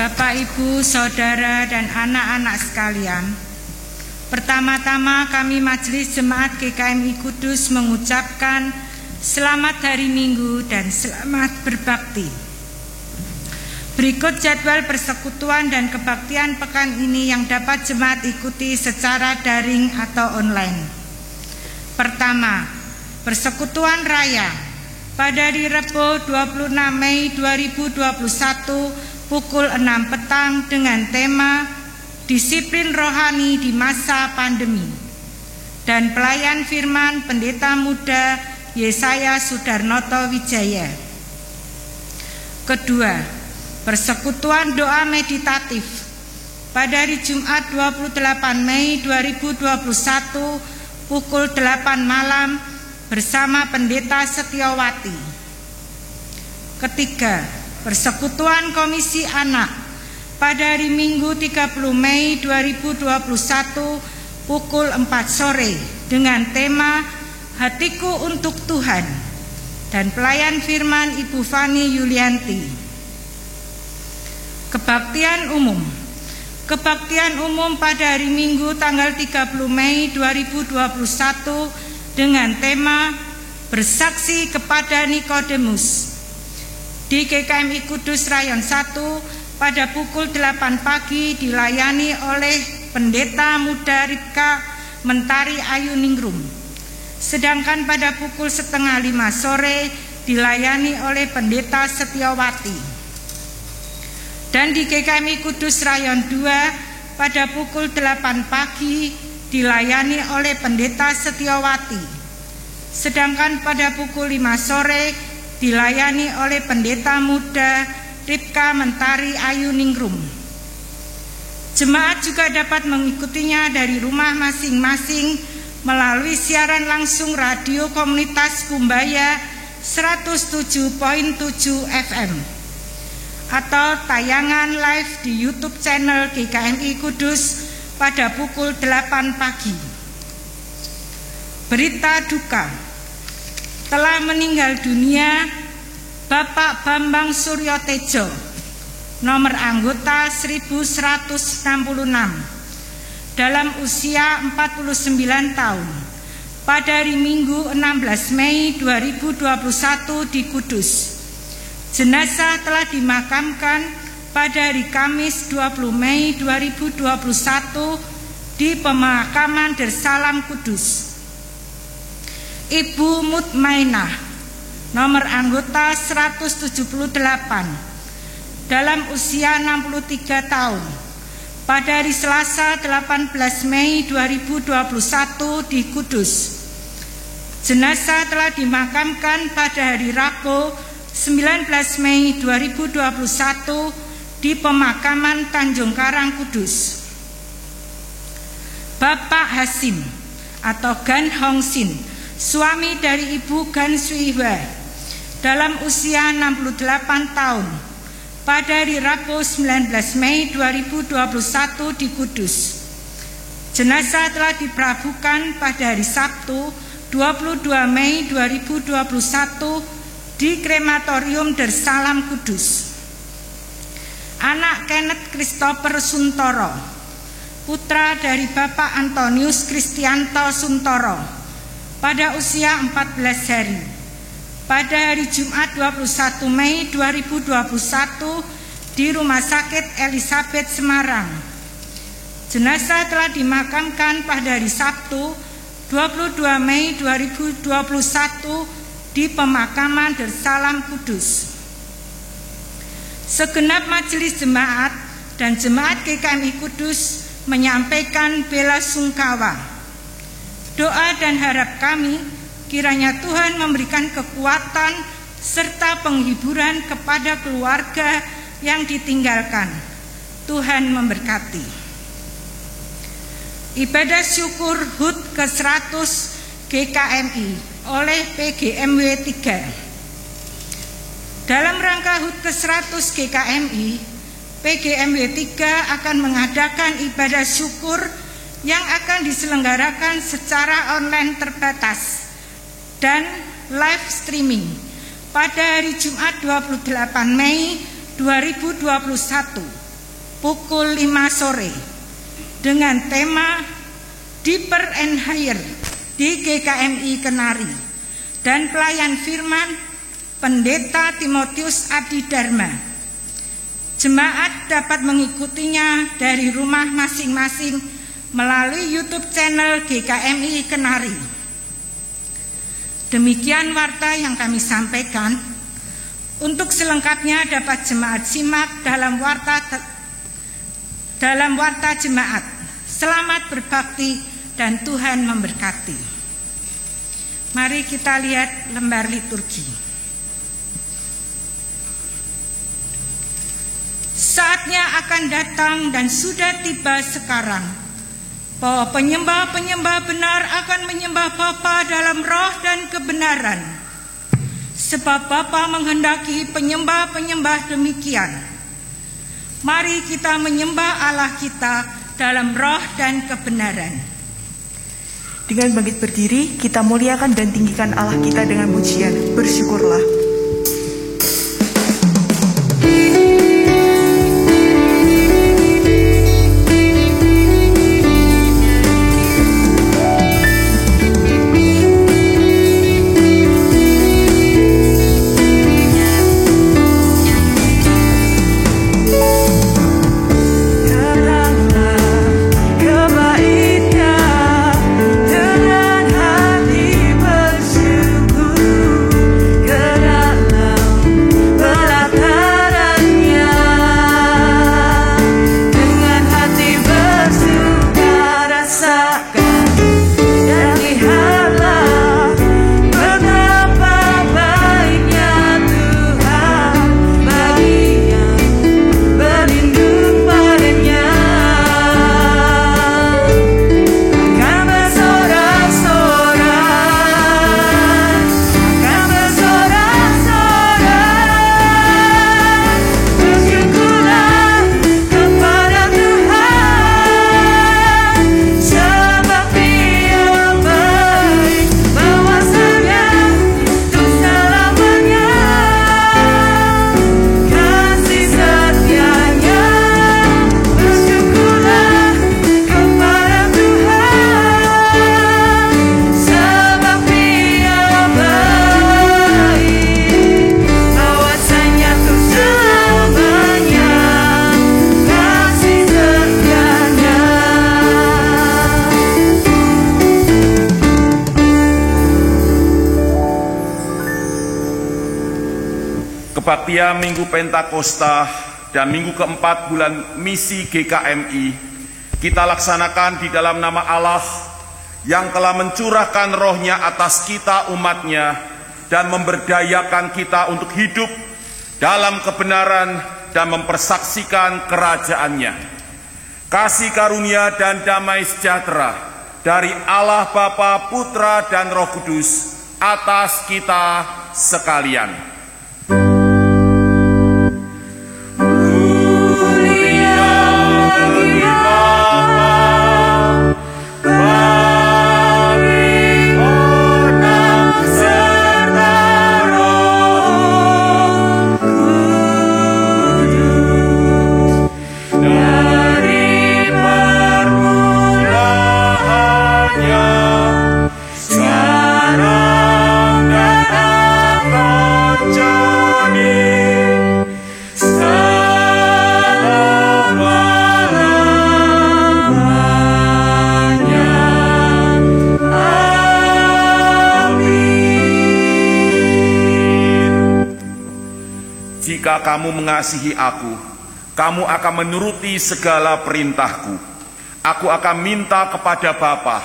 Bapak, Ibu, Saudara, dan anak-anak sekalian, pertama-tama kami Majelis Jemaat GKMI Kudus mengucapkan selamat hari Minggu dan selamat berbakti. Berikut jadwal persekutuan dan kebaktian pekan ini yang dapat jemaat ikuti secara daring atau online. Pertama, persekutuan raya pada hari Rabu 26 Mei 2021 pukul 6 petang dengan tema Disiplin Rohani di Masa Pandemi, dan pelayan firman Pendeta Muda Yesaya Sudarnoto Wijaya. Kedua, persekutuan doa meditatif pada hari Jumat 28 Mei 2021 pukul 8 malam bersama Pendeta Setiawati. Ketiga, persekutuan Komisi Anak pada hari Minggu 30 Mei 2021 pukul 4 sore dengan tema Hatiku untuk Tuhan, dan pelayan firman Ibu Fani Yulianti. Kebaktian umum pada hari Minggu tanggal 30 Mei 2021 dengan tema Bersaksi kepada Nikodemus di GKMI Kudus Rayon 1 pada pukul 8 pagi dilayani oleh Pendeta Muda Ripka Mentari Ayu Ningrum, sedangkan pada pukul 4:30 sore dilayani oleh Pendeta Setiawati. Dan di GKMI Kudus Rayon 2 pada pukul 8 pagi dilayani oleh Pendeta Setiawati, sedangkan pada pukul 5 sore dilayani oleh Pendeta Muda Ripka Mentari Ayu Ningrum. Jemaat juga dapat mengikutinya dari rumah masing-masing melalui siaran langsung radio komunitas Kumbaya 107.7 FM atau tayangan live di YouTube channel GKMI Kudus pada pukul 8 pagi. Berita duka: telah meninggal dunia Bapak Bambang Suryotejo, nomor anggota 1166, dalam usia 49 tahun, pada hari Minggu 16 Mei 2021 di Kudus. Jenazah telah dimakamkan pada hari Kamis 20 Mei 2021 di pemakaman Darsalam Kudus. Ibu Mutmainah, nomor anggota 178, dalam usia 63 tahun, pada hari Selasa 18 Mei 2021 di Kudus. Jenazah telah dimakamkan pada hari Rabu 19 Mei 2021 di pemakaman Tanjung Karang Kudus. Bapak Hasim atau Gan Hong Sin, suami dari Ibu Gan Suihwa, dalam usia 68 tahun, pada hari Rabu 19 Mei 2021 di Kudus. Jenazah telah diprabukan pada hari Sabtu 22 Mei 2021 di Krematorium Darsalam Kudus. Anak Kenneth Christopher Suntoro, putra dari Bapak Antonius Kristianto Suntoro, pada usia 14 hari, pada hari Jumat 21 Mei 2021 di Rumah Sakit Elizabeth Semarang. Jenazah telah dimakamkan pada hari Sabtu 22 Mei 2021 di pemakaman Darsalam Kudus. Segenap majelis jemaat dan jemaat GKMI Kudus menyampaikan bela sungkawa. Doa dan harap kami kiranya Tuhan memberikan kekuatan serta penghiburan kepada keluarga yang ditinggalkan. Tuhan memberkati. Ibadah syukur HUT ke-100 GKMI oleh PGMW 3. Dalam rangka HUT ke-100 GKMI, PGMW 3 akan mengadakan ibadah syukur yang akan diselenggarakan secara online terbatas dan live streaming pada hari Jumat 28 Mei 2021 pukul 5 sore dengan tema Deeper and Higher di GKMI Kenari, dan pelayan firman Pendeta Timotius Adi Dharma. Jemaat dapat mengikutinya dari rumah masing-masing melalui YouTube channel GKMI Kenari. Demikian warta yang kami sampaikan. Untuk selengkapnya dapat jemaat simak dalam warta jemaat. Selamat berbakti dan Tuhan memberkati. Mari kita lihat lembar liturgi. Saatnya akan datang dan sudah tiba sekarang, bahwa penyembah-penyembah benar akan menyembah Bapa dalam roh dan kebenaran. Sebab Bapa menghendaki penyembah-penyembah demikian. Mari kita menyembah Allah kita dalam roh dan kebenaran. Dengan bangkit berdiri, kita muliakan dan tinggikan Allah kita dengan pujian. Bersyukurlah. Kebaktian Minggu Pentakosta dan Minggu keempat bulan misi GKMI kita laksanakan di dalam nama Allah yang telah mencurahkan rohnya atas kita umatnya dan memberdayakan kita untuk hidup dalam kebenaran dan mempersaksikan kerajaannya. Kasih karunia dan damai sejahtera dari Allah Bapa, Putra, dan Roh Kudus atas kita sekalian. Jika kamu mengasihi aku, kamu akan menuruti segala perintahku. Aku akan minta kepada Bapa,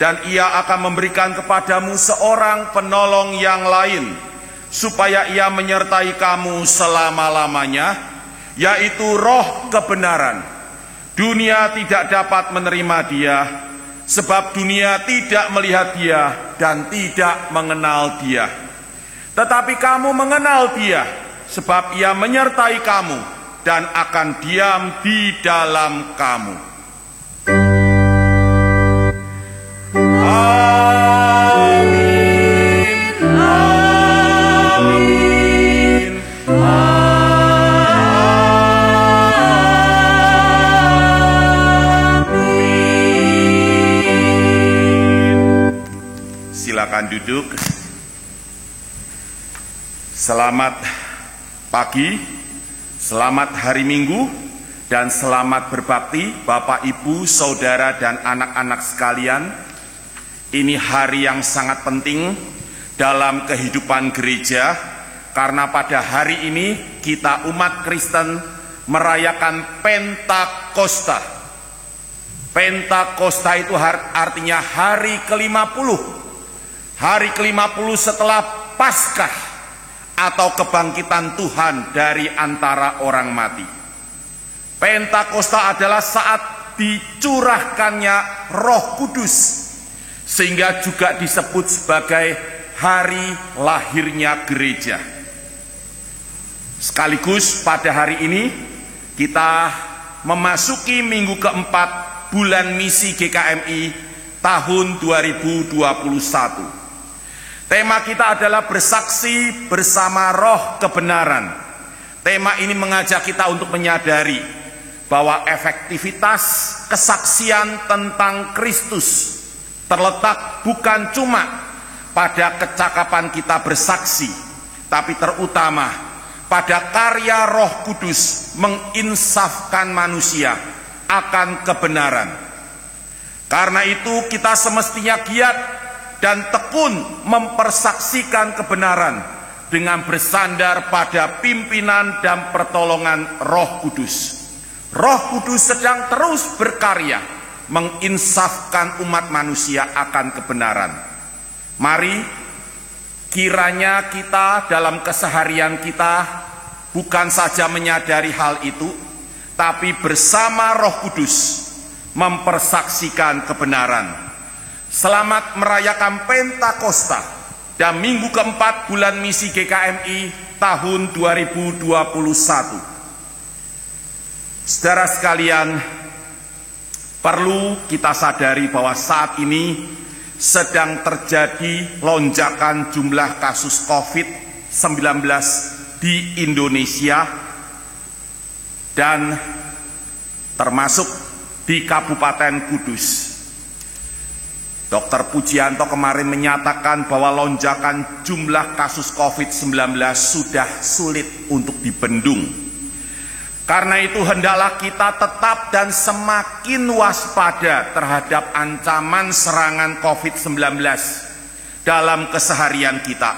dan Ia akan memberikan kepadamu seorang penolong yang lain, supaya Ia menyertai kamu selama-lamanya, yaitu Roh kebenaran. Dunia tidak dapat menerima Dia, sebab dunia tidak melihat Dia dan tidak mengenal Dia. Tetapi kamu mengenal Dia, sebab Ia menyertai kamu dan akan diam di dalam kamu. Amin, amin, amin. Silakan duduk. Selamat pagi, selamat hari Minggu, dan selamat berbakti Bapak, Ibu, Saudara, dan anak-anak sekalian. Ini hari yang sangat penting dalam kehidupan gereja, karena pada hari ini kita umat Kristen merayakan Pentakosta. Pentakosta itu artinya hari ke-50. Hari ke-50 setelah Paskah atau kebangkitan Tuhan dari antara orang mati. Pentakosta adalah saat dicurahkannya Roh Kudus, sehingga juga disebut sebagai hari lahirnya gereja. Sekaligus pada hari ini kita memasuki minggu keempat bulan misi GKMI tahun 2021. Tema kita adalah bersaksi bersama roh kebenaran. Tema ini mengajak kita untuk menyadari bahwa efektivitas kesaksian tentang Kristus terletak bukan cuma pada kecakapan kita bersaksi, tapi terutama pada karya Roh Kudus menginsafkan manusia akan kebenaran. Karena itu kita semestinya giat dan tekun mempersaksikan kebenaran dengan bersandar pada pimpinan dan pertolongan Roh Kudus. Roh Kudus sedang terus berkarya menginsafkan umat manusia akan kebenaran. Mari kiranya kita dalam keseharian kita bukan saja menyadari hal itu, tapi bersama Roh Kudus mempersaksikan kebenaran. Selamat merayakan Pentakosta dan minggu keempat bulan misi GKMI tahun 2021. Saudara sekalian, perlu kita sadari bahwa saat ini sedang terjadi lonjakan jumlah kasus COVID-19 di Indonesia, dan termasuk di Kabupaten Kudus. Dr. Pujianto kemarin menyatakan bahwa lonjakan jumlah kasus COVID-19 sudah sulit untuk dibendung. Karena itu hendaklah kita tetap dan semakin waspada terhadap ancaman serangan COVID-19 dalam keseharian kita.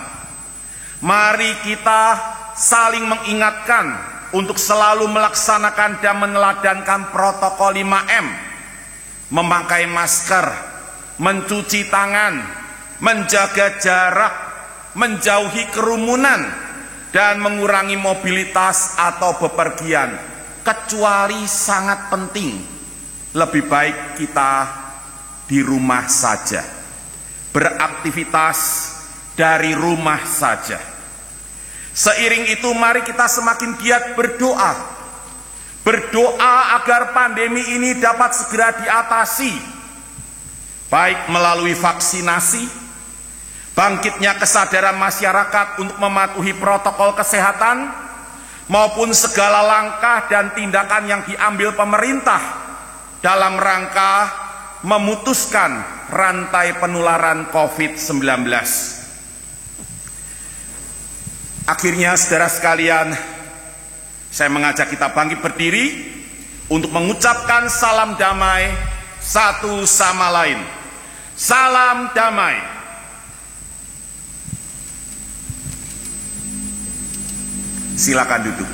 Mari kita saling mengingatkan untuk selalu melaksanakan dan meneladankan protokol 5M, memakai masker, mencuci tangan, menjaga jarak, menjauhi kerumunan, dan mengurangi mobilitas atau bepergian, kecuali sangat penting. Lebih baik kita di rumah saja, beraktivitas dari rumah saja. Seiring itu mari kita semakin giat berdoa. Berdoa agar pandemi ini dapat segera diatasi, baik melalui vaksinasi, bangkitnya kesadaran masyarakat untuk mematuhi protokol kesehatan, maupun segala langkah dan tindakan yang diambil pemerintah dalam rangka memutuskan rantai penularan COVID-19. Akhirnya, saudara sekalian, saya mengajak kita bangkit berdiri untuk mengucapkan salam damai satu sama lain. Salam damai. Silakan duduk.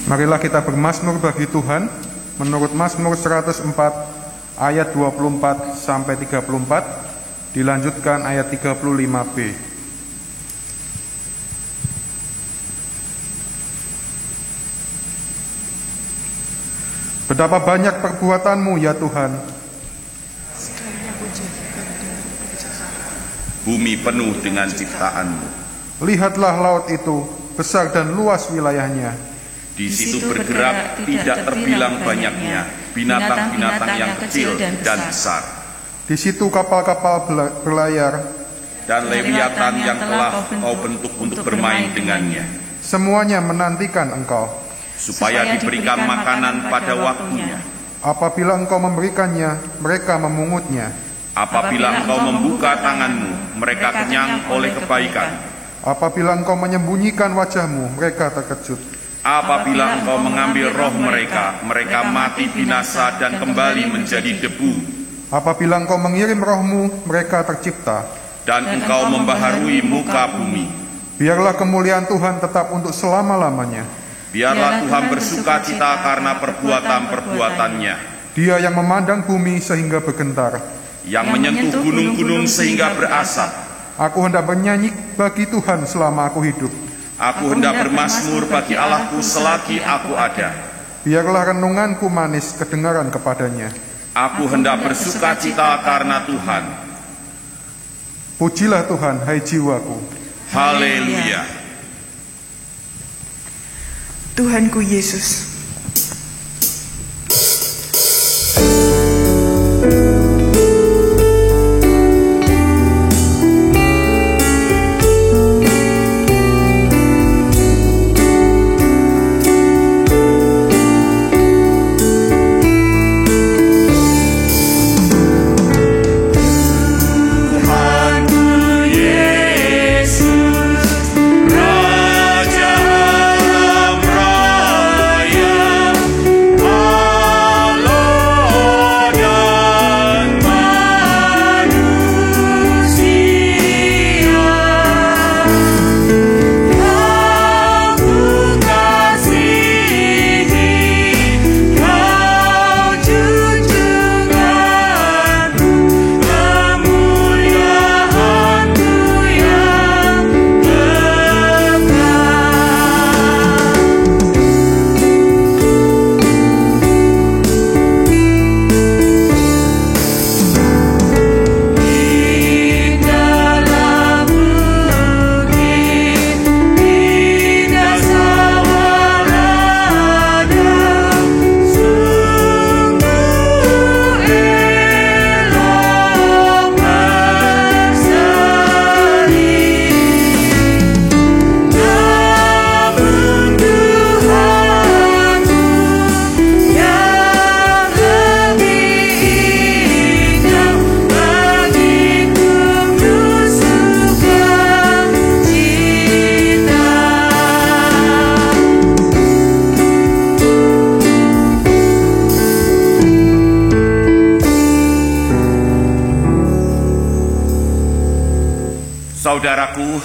Marilah kita bermazmur bagi Tuhan menurut Mazmur 104 ayat 24 sampai 34, dilanjutkan ayat 35b. Betapa banyak perbuatanmu ya Tuhan, bumi penuh dengan ciptaanmu. Lihatlah laut itu, besar dan luas wilayahnya. Di situ bergerak tidak terbilang banyaknya binatang-binatang yang kecil dan besar. Di situ kapal-kapal berlayar dan lewiatan yang telah kau bentuk untuk bermain dengannya. Semuanya menantikan Engkau. supaya diberikan makanan pada waktunya. Apabila engkau memberikannya, mereka memungutnya. Apabila engkau membuka tanganmu, mereka kenyang oleh kebaikan. Apabila engkau menyembunyikan wajahmu, mereka terkejut. Apabila engkau mengambil roh mereka, mereka mati binasa dan kembali menjadi debu. Apabila engkau mengirim rohmu, mereka tercipta. Dan engkau membaharui muka bumi. Biarlah kemuliaan Tuhan tetap untuk selama-lamanya. Biarlah Tuhan bersuka cita karena perbuatan-perbuatannya. Dia yang memandang bumi sehingga bergetar, yang menyentuh gunung-gunung sehingga berasap. Aku hendak bernyanyi bagi Tuhan selama aku hidup. Aku hendak bermazmur bagi Allahku selagi aku ada. Biarlah renunganku manis kedengaran kepadanya. Aku hendak bersuka cita karena Tuhan. Pujilah Tuhan, hai jiwaku. Haleluya. Tuhanku Yesus. Saudaraku,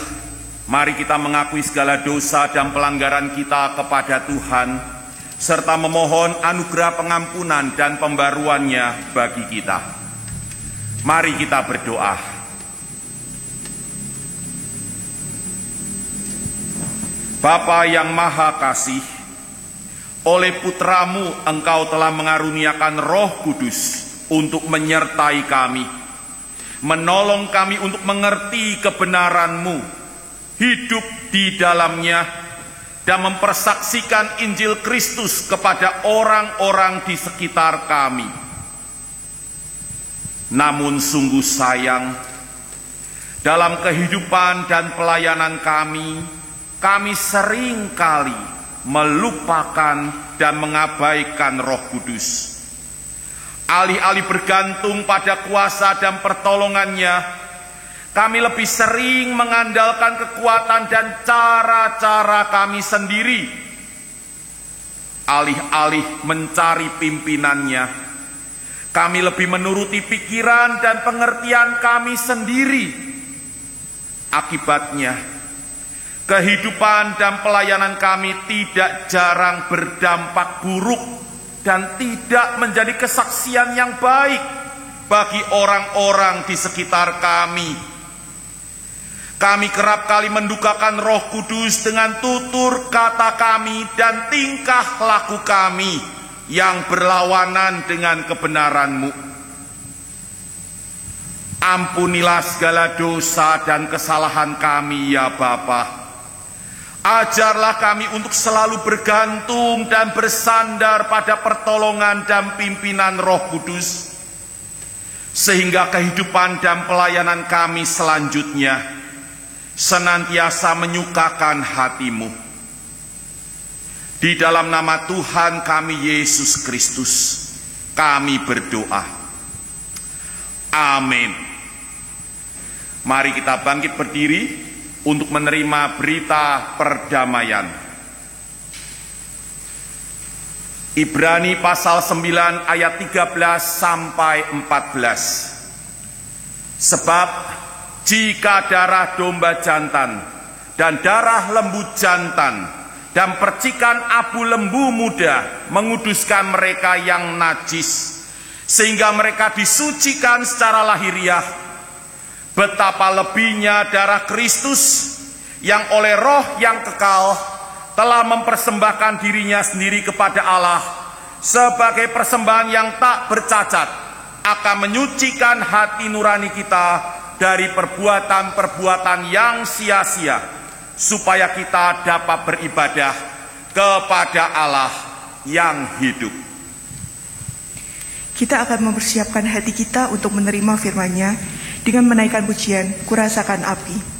mari kita mengakui segala dosa dan pelanggaran kita kepada Tuhan, serta memohon anugerah pengampunan dan pembaruannya bagi kita. Mari kita berdoa. Bapa yang Maha Kasih, oleh Putramu Engkau telah mengaruniakan Roh Kudus untuk menyertai kami, menolong kami untuk mengerti kebenaran-Mu, hidup di dalamnya, dan mempersaksikan Injil Kristus kepada orang-orang di sekitar kami. Namun sungguh sayang, dalam kehidupan dan pelayanan kami seringkali melupakan dan mengabaikan Roh Kudus. Alih-alih bergantung pada kuasa dan pertolongannya, kami lebih sering mengandalkan kekuatan dan cara-cara kami sendiri. Alih-alih mencari pimpinannya, kami lebih menuruti pikiran dan pengertian kami sendiri. Akibatnya, kehidupan dan pelayanan kami tidak jarang berdampak buruk dan tidak menjadi kesaksian yang baik bagi orang-orang di sekitar kami. Kami kerap kali mendukakan Roh Kudus dengan tutur kata kami dan tingkah laku kami yang berlawanan dengan kebenaran-Mu. Ampunilah segala dosa dan kesalahan kami ya Bapa. Ajarlah kami untuk selalu bergantung dan bersandar pada pertolongan dan pimpinan Roh Kudus, sehingga kehidupan dan pelayanan kami selanjutnya senantiasa menyukakan hati-Mu. Di dalam nama Tuhan kami Yesus Kristus, kami berdoa. Amin. Mari kita bangkit berdiri untuk menerima berita perdamaian. Ibrani pasal 9 ayat 13 sampai 14. Sebab jika darah domba jantan dan darah lembu jantan dan percikan abu lembu muda menguduskan mereka yang najis, sehingga mereka disucikan secara lahiriah, betapa lebihnya darah Kristus yang oleh Roh yang kekal telah mempersembahkan dirinya sendiri kepada Allah sebagai persembahan yang tak bercacat, akan menyucikan hati nurani kita dari perbuatan-perbuatan yang sia-sia, supaya kita dapat beribadah kepada Allah yang hidup. Kita akan mempersiapkan hati kita untuk menerima firman-Nya dengan menaikkan pujian Kurasakan Api.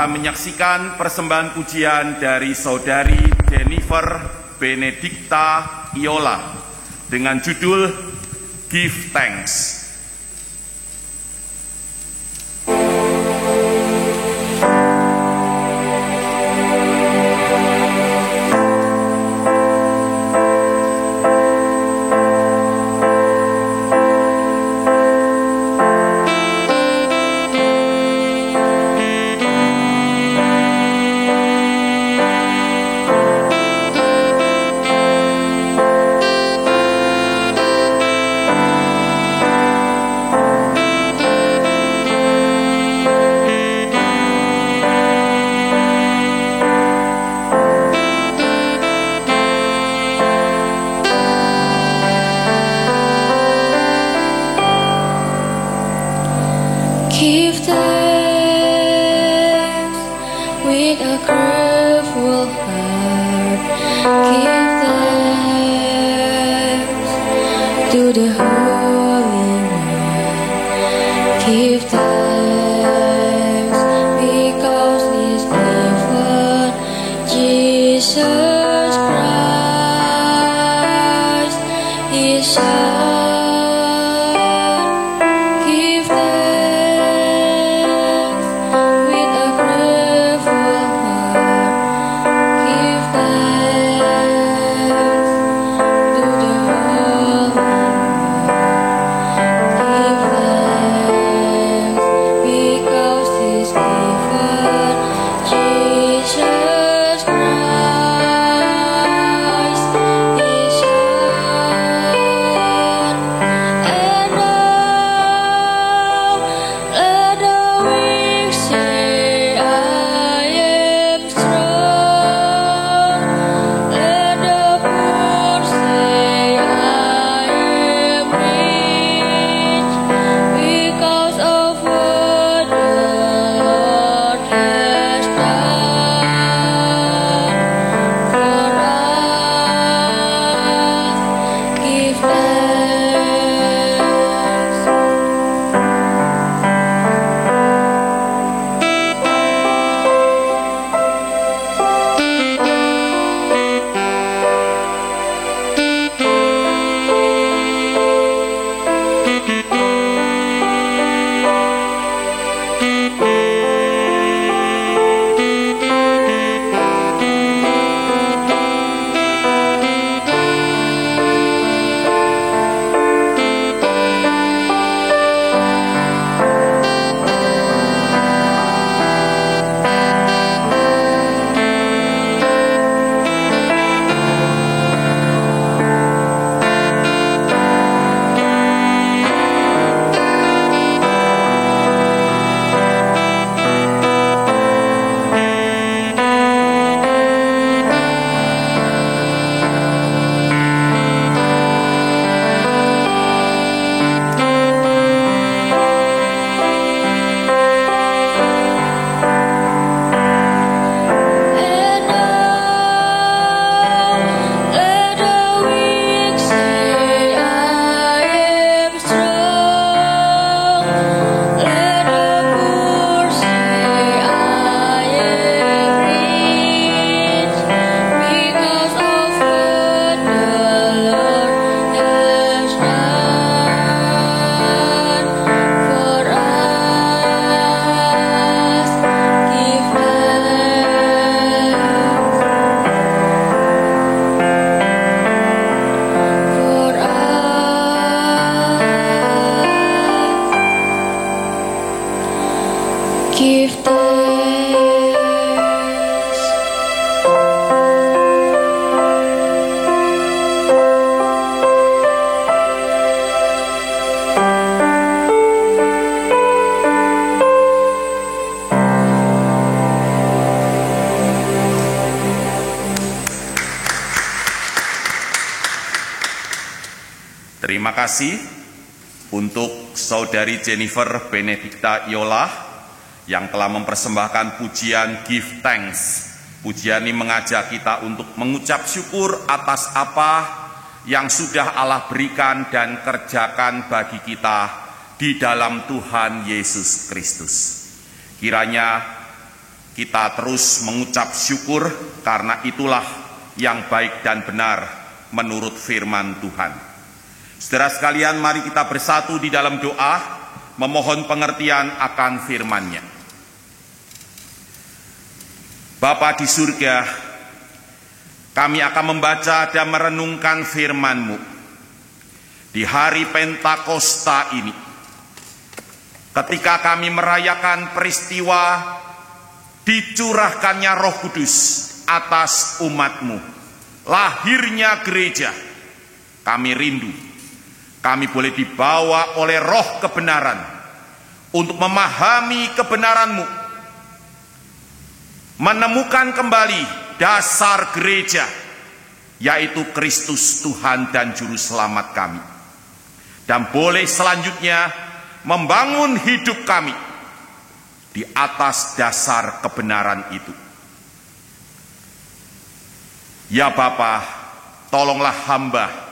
Menyaksikan persembahan pujian dari Saudari Jennifer Benedicta Iola dengan judul Give Thanks. Give thanks with a grateful heart. Give thanks to the Holy One. Give thanks because His given Jesus Christ. Terima kasih untuk Saudari Jennifer Benedikta Yola yang telah mempersembahkan pujian Give Thanks. Pujian ini mengajak kita untuk mengucap syukur atas apa yang sudah Allah berikan dan kerjakan bagi kita di dalam Tuhan Yesus Kristus. Kiranya kita terus mengucap syukur karena itulah yang baik dan benar menurut firman Tuhan. Saudara sekalian, mari kita bersatu di dalam doa, memohon pengertian akan firman-Nya. Bapa di surga, kami akan membaca dan merenungkan firman-Mu di hari Pentakosta ini. Ketika kami merayakan peristiwa dicurahkannya Roh Kudus atas umat-Mu, lahirnya gereja, kami rindu kami boleh dibawa oleh roh kebenaran untuk memahami kebenaran-Mu, menemukan kembali dasar gereja, yaitu Kristus Tuhan dan Juru Selamat kami, dan boleh selanjutnya membangun hidup kami di atas dasar kebenaran itu. Ya Bapa, tolonglah hamba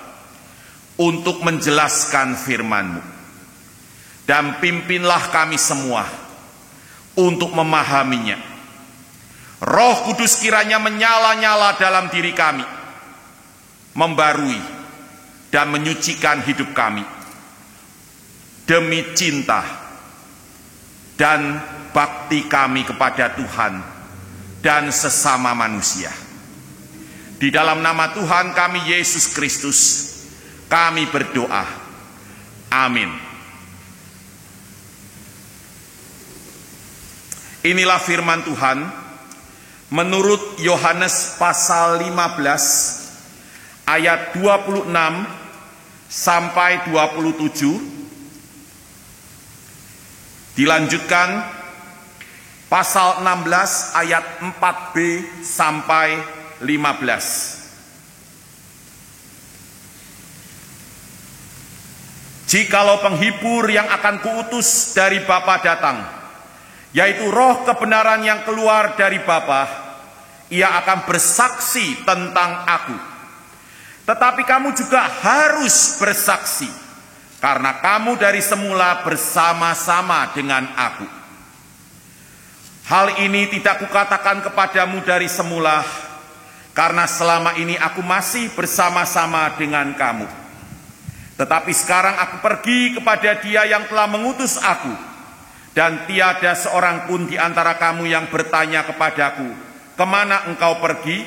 untuk menjelaskan firman-Mu, dan pimpinlah kami semua untuk memahaminya. Roh Kudus kiranya menyala-nyala dalam diri kami, membarui dan menyucikan hidup kami demi cinta dan bakti kami kepada Tuhan dan sesama manusia. Di dalam nama Tuhan kami Yesus Kristus kami berdoa. Amin. Inilah firman Tuhan menurut Yohanes pasal 15 ayat 26 sampai 27. Dilanjutkan pasal 16 ayat 4b sampai 15. Jikalau penghibur yang akan kuutus dari Bapa datang, yaitu roh kebenaran yang keluar dari Bapa, ia akan bersaksi tentang aku. Tetapi kamu juga harus bersaksi, karena kamu dari semula bersama-sama dengan aku. Hal ini tidak kukatakan kepadamu dari semula, karena selama ini aku masih bersama-sama dengan kamu. Tetapi sekarang aku pergi kepada Dia yang telah mengutus aku, dan tiada seorang pun di antara kamu yang bertanya kepadaku, kemana engkau pergi?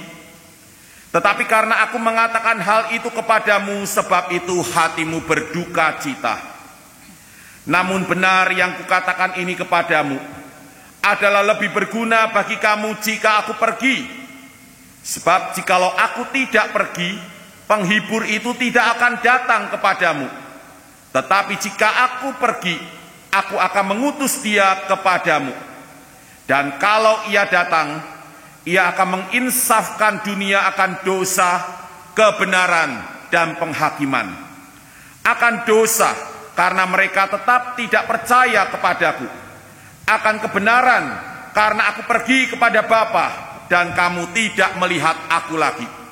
Tetapi karena aku mengatakan hal itu kepadamu, sebab itu hatimu berduka cita. Namun benar yang kukatakan ini kepadamu adalah lebih berguna bagi kamu jika aku pergi. Sebab jikalau aku tidak pergi, penghibur itu tidak akan datang kepadamu. Tetapi jika aku pergi, aku akan mengutus Dia kepadamu. Dan kalau Ia datang, Ia akan menginsafkan dunia akan dosa, kebenaran, dan penghakiman. Akan dosa, karena mereka tetap tidak percaya kepadaku. Akan kebenaran, karena aku pergi kepada Bapa, dan kamu tidak melihat aku lagi.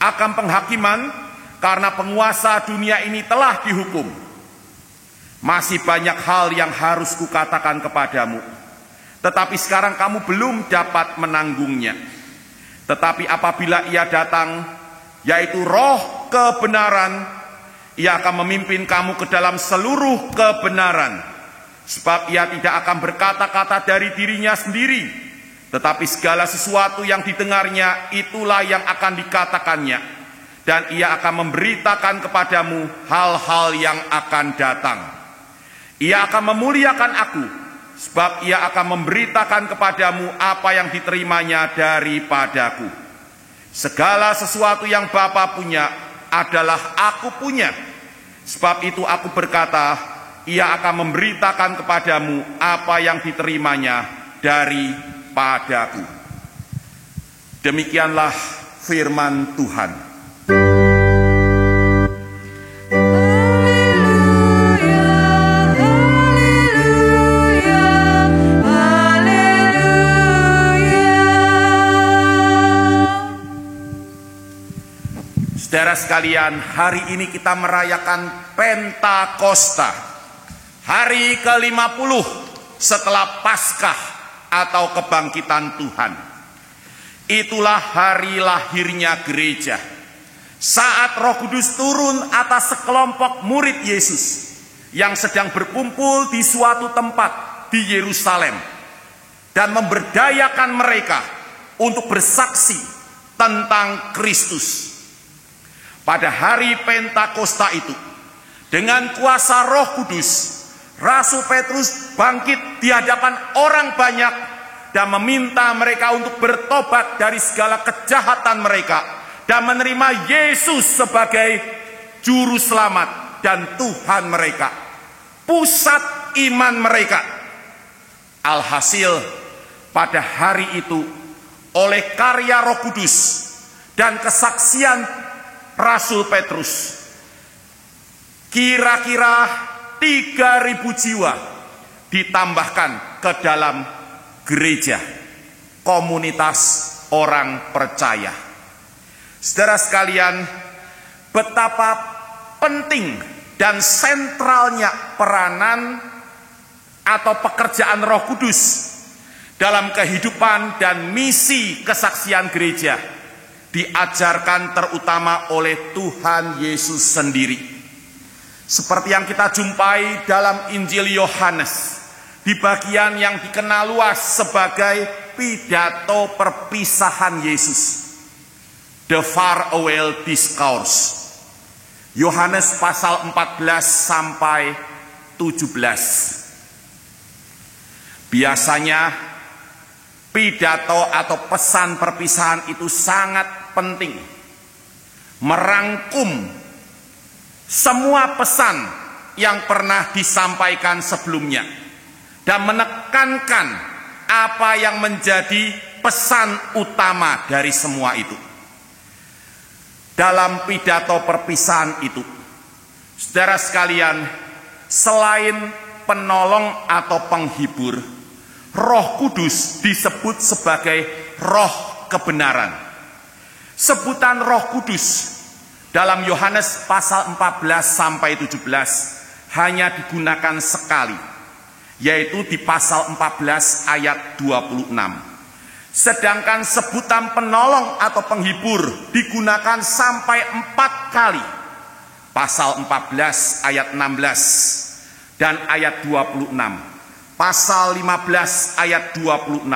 Akan penghakiman, karena penguasa dunia ini telah dihukum. Masih banyak hal yang harus kukatakan kepadamu, tetapi sekarang kamu belum dapat menanggungnya. Tetapi apabila Ia datang, yaitu roh kebenaran, Ia akan memimpin kamu ke dalam seluruh kebenaran. Sebab Ia tidak akan berkata-kata dari dirinya sendiri, tetapi segala sesuatu yang didengarnya, itulah yang akan dikatakannya. Dan Ia akan memberitakan kepadamu hal-hal yang akan datang. Ia akan memuliakan aku, sebab Ia akan memberitakan kepadamu apa yang diterimanya daripadaku. Segala sesuatu yang Bapa punya adalah aku punya. Sebab itu aku berkata, Ia akan memberitakan kepadamu apa yang diterimanya daripadaku. Demikianlah firman Tuhan. Saudara sekalian, hari ini kita merayakan Pentakosta, hari ke-50 setelah Paskah atau kebangkitan Tuhan. Itulah hari lahirnya gereja, saat Roh Kudus turun atas sekelompok murid Yesus yang sedang berkumpul di suatu tempat di Yerusalem dan memberdayakan mereka untuk bersaksi tentang Kristus. Pada hari Pentakosta itu, dengan kuasa Roh Kudus, Rasul Petrus bangkit di hadapan orang banyak dan meminta mereka untuk bertobat dari segala kejahatan mereka dan menerima Yesus sebagai juru selamat dan Tuhan mereka, pusat iman mereka. Alhasil, pada hari itu, oleh karya Roh Kudus dan kesaksian Rasul Petrus, kira-kira 3.000 jiwa ditambahkan ke dalam gereja, komunitas orang percaya. Saudara sekalian, betapa penting dan sentralnya peranan atau pekerjaan Roh Kudus dalam kehidupan dan misi kesaksian gereja diajarkan terutama oleh Tuhan Yesus sendiri. Seperti yang kita jumpai dalam Injil Yohanes, di bagian yang dikenal luas sebagai pidato perpisahan Yesus, The Farewell Discourse, Yohanes pasal 14 sampai 17. Biasanya pidato atau pesan perpisahan itu sangat penting, merangkum semua pesan yang pernah disampaikan sebelumnya dan menekankan apa yang menjadi pesan utama dari semua itu. Dalam pidato perpisahan itu, saudara sekalian, selain penolong atau penghibur, Roh Kudus disebut sebagai Roh kebenaran. Sebutan Roh Kudus dalam Yohanes pasal 14 sampai 17 hanya digunakan sekali, yaitu di pasal 14 ayat 26. Sedangkan sebutan penolong atau penghibur digunakan sampai 4 kali. Pasal 14 ayat 16 dan ayat 26. Pasal 15 ayat 26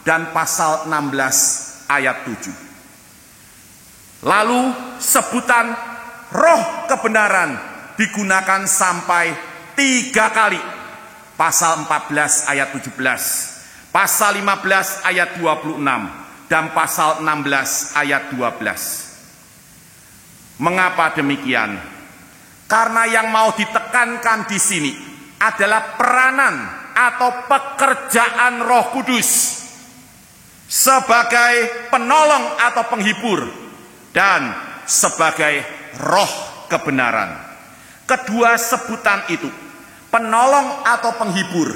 dan pasal 16 ayat 7. Lalu sebutan Roh kebenaran digunakan sampai 3 kali. Pasal 14 ayat 17, pasal 15 ayat 26, dan pasal 16 ayat 12. Mengapa demikian? Karena yang mau ditekankan di sini adalah peranan atau pekerjaan Roh Kudus sebagai penolong atau penghibur dan sebagai Roh kebenaran. Kedua sebutan itu, penolong atau penghibur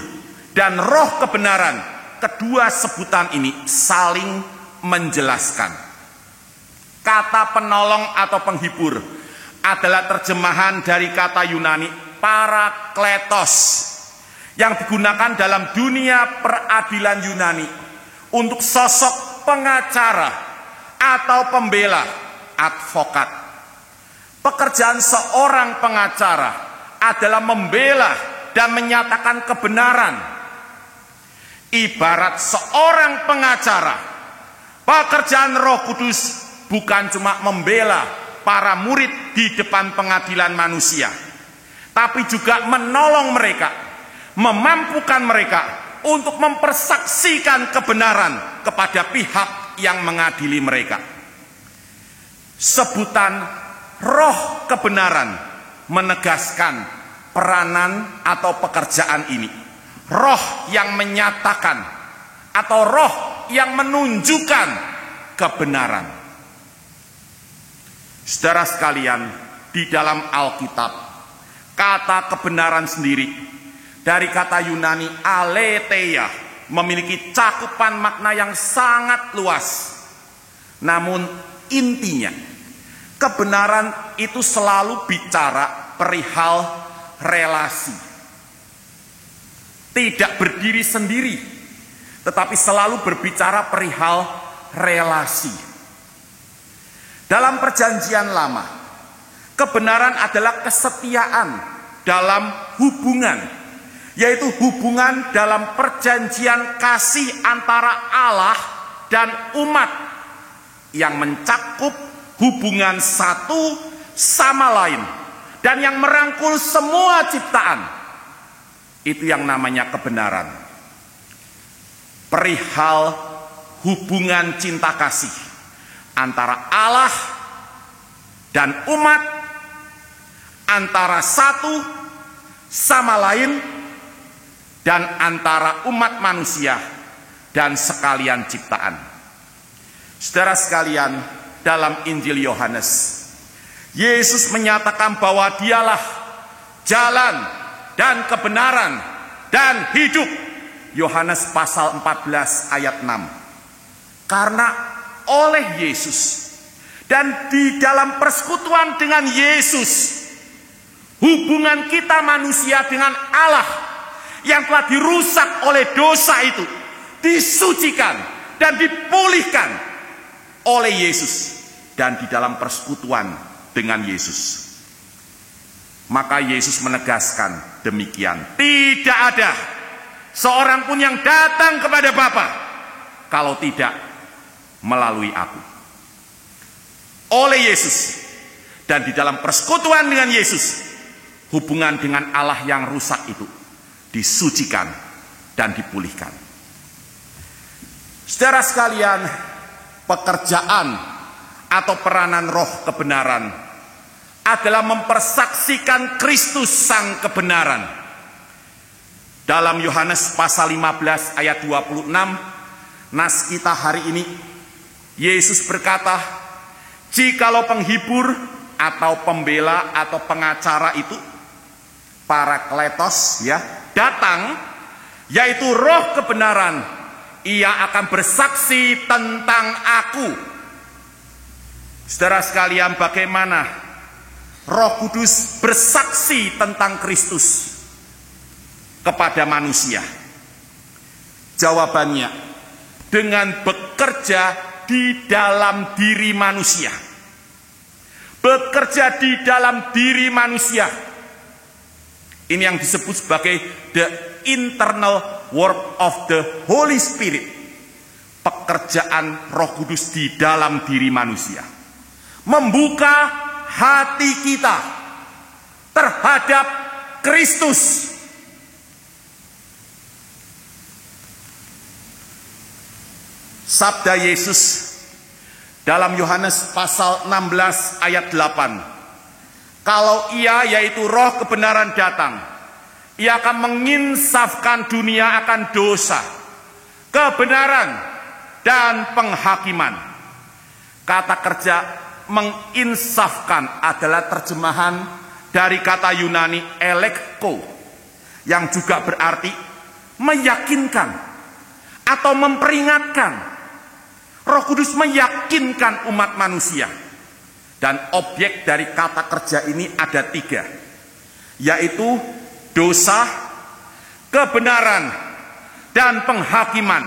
dan Roh kebenaran, kedua sebutan ini saling menjelaskan. Kata penolong atau penghibur adalah terjemahan dari kata Yunani parakletos yang digunakan dalam dunia peradilan Yunani untuk sosok pengacara atau pembela, advokat. Pekerjaan seorang pengacara adalah membela dan menyatakan kebenaran. Ibarat seorang pengacara, pekerjaan Roh Kudus bukan cuma membela para murid di depan pengadilan manusia, tapi juga menolong mereka, memampukan mereka untuk mempersaksikan kebenaran kepada pihak yang mengadili mereka. Sebutan Roh kebenaran menegaskan peranan atau pekerjaan ini. Roh yang menyatakan atau roh yang menunjukkan kebenaran. Saudara sekalian, di dalam Alkitab, kata kebenaran sendiri dari kata Yunani aletheia memiliki cakupan makna yang sangat luas. Namun intinya, Kebenaran itu selalu bicara perihal relasi. Tidak berdiri sendiri, tetapi selalu berbicara perihal relasi. Dalam perjanjian lama, kebenaran adalah kesetiaan dalam hubungan, yaitu hubungan dalam perjanjian kasih antara Allah dan umat yang mencakup hubungan satu sama lain dan yang merangkul semua ciptaan. Itu yang namanya kebenaran. Perihal hubungan cinta kasih antara Allah dan umat, antara satu sama lain, dan antara umat manusia dan sekalian ciptaan. Saudara sekalian, dalam Injil Yohanes, Yesus menyatakan bahwa Dialah jalan dan kebenaran dan hidup. Yohanes pasal 14 ayat 6. Karena oleh Yesus dan di dalam persekutuan dengan Yesus, hubungan kita manusia dengan Allah yang telah dirusak oleh dosa itu disucikan dan dipulihkan oleh Yesus dan di dalam persekutuan dengan Yesus. Maka Yesus menegaskan demikian, tidak ada seorang pun yang datang kepada Bapa kalau tidak melalui aku. Oleh Yesus dan di dalam persekutuan dengan Yesus, hubungan dengan Allah yang rusak itu disucikan dan dipulihkan. Saudara sekalian, pekerjaan atau peranan roh kebenaran adalah mempersaksikan Kristus sang kebenaran. Dalam Yohanes pasal 15 ayat 26, nas kita hari ini, Yesus berkata, jikalau penghibur atau pembela atau pengacara itu, Parakletos ya, datang, yaitu roh kebenaran, ia akan bersaksi tentang aku. Saudara sekalian, bagaimana Roh Kudus bersaksi tentang Kristus kepada manusia? Jawabannya, dengan bekerja di dalam diri manusia. Bekerja di dalam diri manusia. Ini yang disebut sebagai the internal work of the Holy Spirit. Pekerjaan Roh Kudus di dalam diri manusia. Membuka hati kita terhadap Kristus. Sabda Yesus dalam Yohanes pasal 16 ayat 8. Kalau ia, yaitu roh kebenaran datang, ia akan menginsafkan dunia akan dosa, kebenaran, dan penghakiman. Kata kerja menginsafkan adalah terjemahan dari kata Yunani elekko, yang juga berarti meyakinkan atau memperingatkan. Roh Kudus meyakinkan umat manusia. Dan objek dari kata kerja ini ada 3, yaitu dosa, kebenaran, dan penghakiman.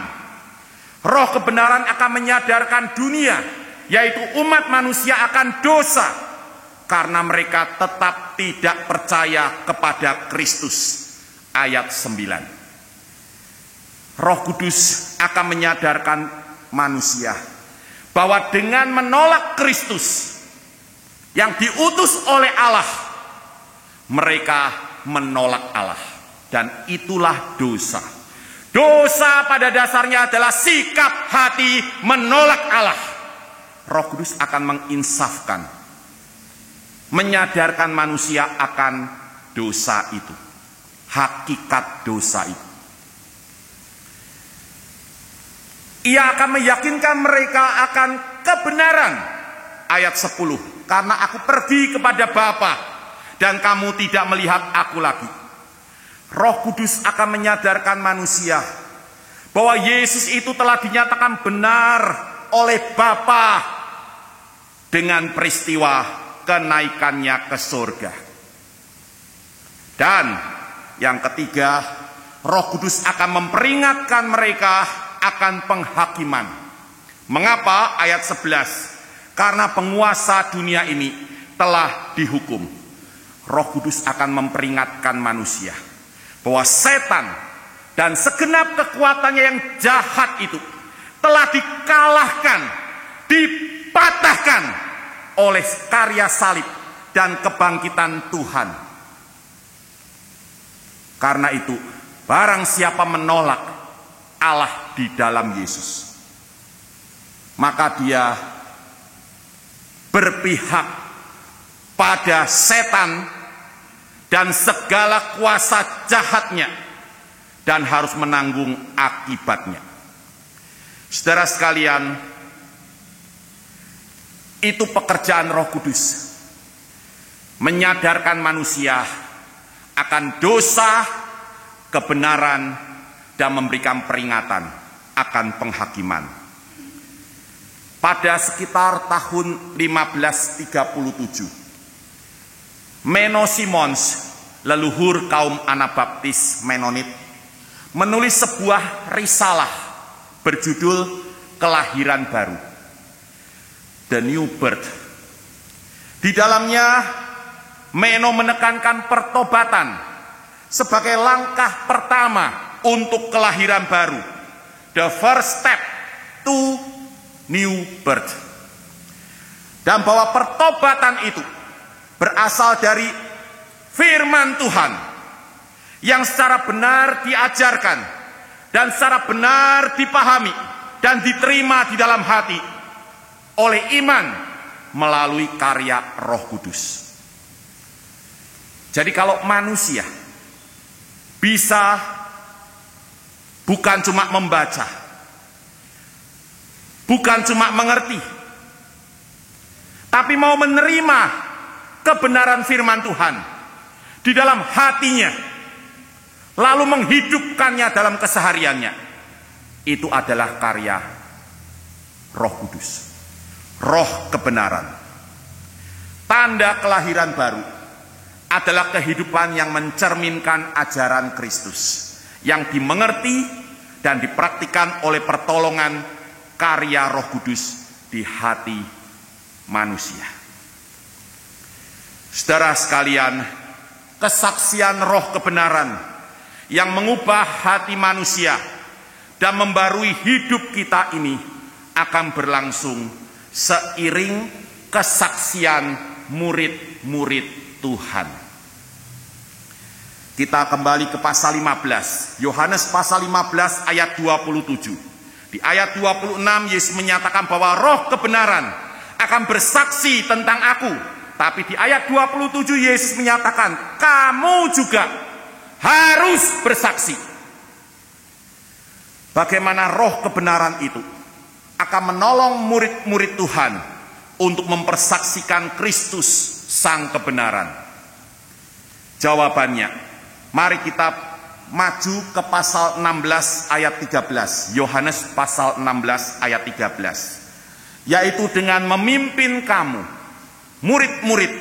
Roh kebenaran akan menyadarkan dunia, yaitu umat manusia, akan dosa karena mereka tetap tidak percaya kepada Kristus. Ayat 9. Roh Kudus akan menyadarkan manusia bahwa dengan menolak Kristus yang diutus oleh Allah, mereka menolak Allah, dan itulah dosa. Dosa pada dasarnya adalah sikap hati menolak Allah. Roh Kudus akan menginsafkan, menyadarkan manusia akan dosa itu, hakikat dosa itu. Ia akan meyakinkan mereka akan kebenaran. Ayat 10. Karena aku pergi kepada Bapa dan kamu tidak melihat aku lagi. Roh Kudus akan menyadarkan manusia bahwa Yesus itu telah dinyatakan benar oleh Bapa dengan peristiwa kenaikannya ke surga. Dan yang ketiga, Roh Kudus akan memperingatkan mereka akan penghakiman. Mengapa? Ayat 11. Karena penguasa dunia ini telah dihukum. Roh Kudus akan memperingatkan manusia bahwa setan dan segenap kekuatannya yang jahat itu telah dikalahkan, dipatahkan oleh karya salib dan kebangkitan Tuhan. Karena itu, barang siapa menolak Allah di dalam Yesus, maka dia berpihak pada setan dan segala kuasa jahatnya dan harus menanggung akibatnya. Saudara sekalian, itu pekerjaan Roh Kudus, menyadarkan manusia akan dosa, kebenaran, dan memberikan peringatan akan penghakiman. Pada sekitar tahun 1537, Menno Simons, leluhur kaum Anabaptis Menonit, menulis sebuah risalah berjudul Kelahiran Baru, The New Birth. Di dalamnya Menno menekankan pertobatan sebagai langkah pertama untuk kelahiran baru, the first step to new birth. Dan bahwa pertobatan itu berasal dari firman Tuhan yang secara benar diajarkan dan secara benar dipahami dan diterima di dalam hati oleh iman melalui karya Roh Kudus. Jadi kalau manusia bisa bukan cuma membaca, bukan cuma mengerti, tapi mau menerima kebenaran firman Tuhan di dalam hatinya, lalu menghidupkannya dalam kesehariannya, itu adalah karya Roh Kudus, Roh kebenaran. Tanda kelahiran baru adalah kehidupan yang mencerminkan ajaran Kristus, yang dimengerti dan dipraktikkan oleh pertolongan karya Roh Kudus di hati manusia. Saudara sekalian, kesaksian Roh kebenaran yang mengubah hati manusia dan membarui hidup kita ini akan berlangsung seiring kesaksian murid-murid Tuhan. Kita kembali ke pasal 15, Yohanes pasal 15 ayat 27. Di ayat 26 Yesus menyatakan bahwa Roh kebenaran akan bersaksi tentang aku. Tapi di ayat 27 Yesus menyatakan, kamu juga harus bersaksi. Bagaimana Roh kebenaran itu akan menolong murid-murid Tuhan untuk mempersaksikan Kristus Sang kebenaran? Jawabannya, mari kita maju ke pasal 16 ayat 13. Yohanes pasal 16 ayat 13. Yaitu dengan memimpin kamu, murid-murid,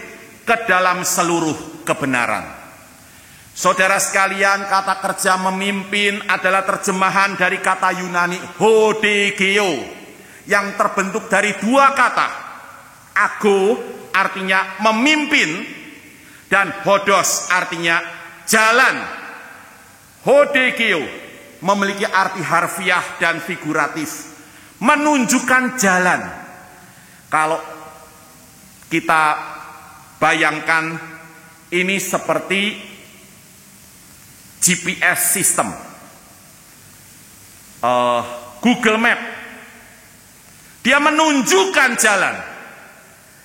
ke dalam seluruh kebenaran. Saudara sekalian, kata kerja memimpin adalah terjemahan dari kata Yunani hodegeo, yang terbentuk dari dua kata. Ago artinya memimpin, dan hodos artinya jalan. Hodegeo memiliki arti harfiah dan figuratif, menunjukkan jalan. Kalau kita bayangkan ini seperti GPS system, Google Map, dia menunjukkan jalan.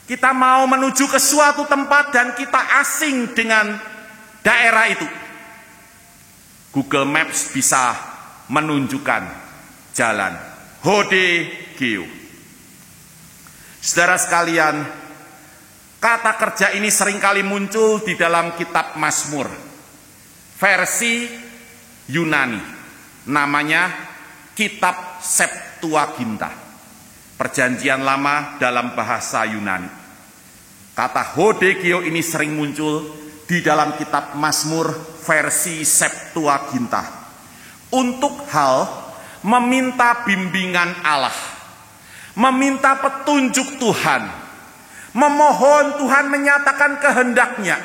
Kita mau menuju ke suatu tempat dan kita asing dengan daerah itu, Google Maps bisa menunjukkan jalan. Hodegeo. Saudara sekalian, kata kerja ini seringkali muncul di dalam kitab Mazmur, versi Yunani, namanya kitab Septuaginta. Perjanjian Lama dalam bahasa Yunani. Kata hodegeo ini sering muncul di dalam kitab Mazmur versi Septuaginta untuk hal meminta bimbingan Allah, meminta petunjuk Tuhan, memohon Tuhan menyatakan kehendaknya